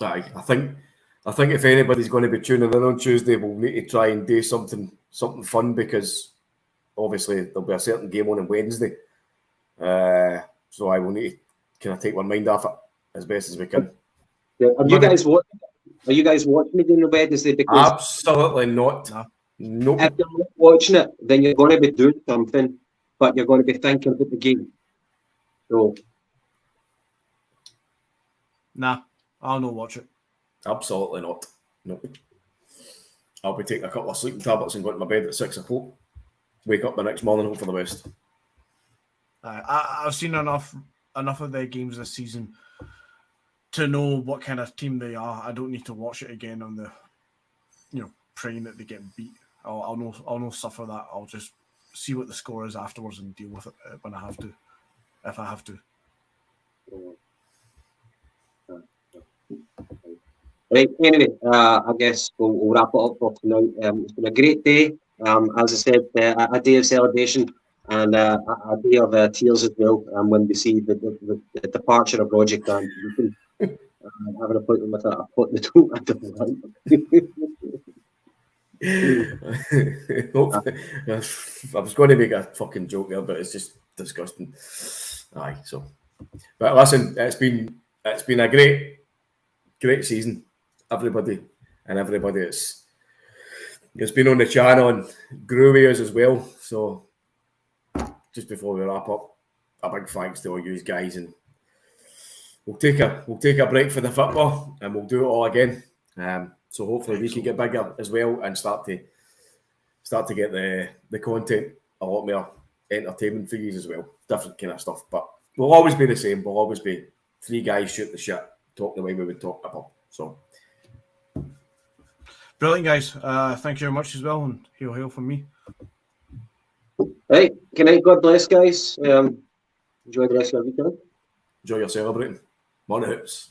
Aye, I think if anybody's going to be tuning in on Tuesday, we'll need to try and do something fun, because obviously there'll be a certain game on Wednesday. So I will need to kind of take one mind off it as best as we can. Yeah. Are you guys watching me doing the Wednesday? Because absolutely not. No. If you're not watching it, then you're going to be doing something, but you're going to be thinking about the game. So, nah, I'll not watch it. Absolutely not. No. I'll be taking a couple of sleeping tablets and going to my bed at 6 o'clock. Wake up the next morning, hope for the best. I've seen enough of their games this season to know what kind of team they are. I don't need to watch it again on the, praying that they get beat. I'll not suffer that. I'll just see what the score is afterwards and deal with it when I have to, if I have to. Right, anyway, I guess we'll wrap it up for tonight. It's been a great day. As I said, a day of celebration and a day of tears as well. When we see the departure of Roger Grant, we can have an appointment with a pot in the toe. I was going to make a fucking joke there, but it's just disgusting. Aye, so. But listen, it's been a great season. Everybody it's been on the channel and groovy as well. So just before we wrap up, a big thanks to all you guys, and we'll take a break for the football and we'll do it all again. So hopefully we can get bigger as well and start to get the content a lot more entertainment for you as well. Different kind of stuff, but we'll always be the same. We'll always be three guys shoot the shit, talk the way we would talk about. So brilliant, guys. Thank you very much as well, and hail from me. Right, good night. God bless, guys. Enjoy the rest of your weekend. Enjoy your celebrating. Money hoops.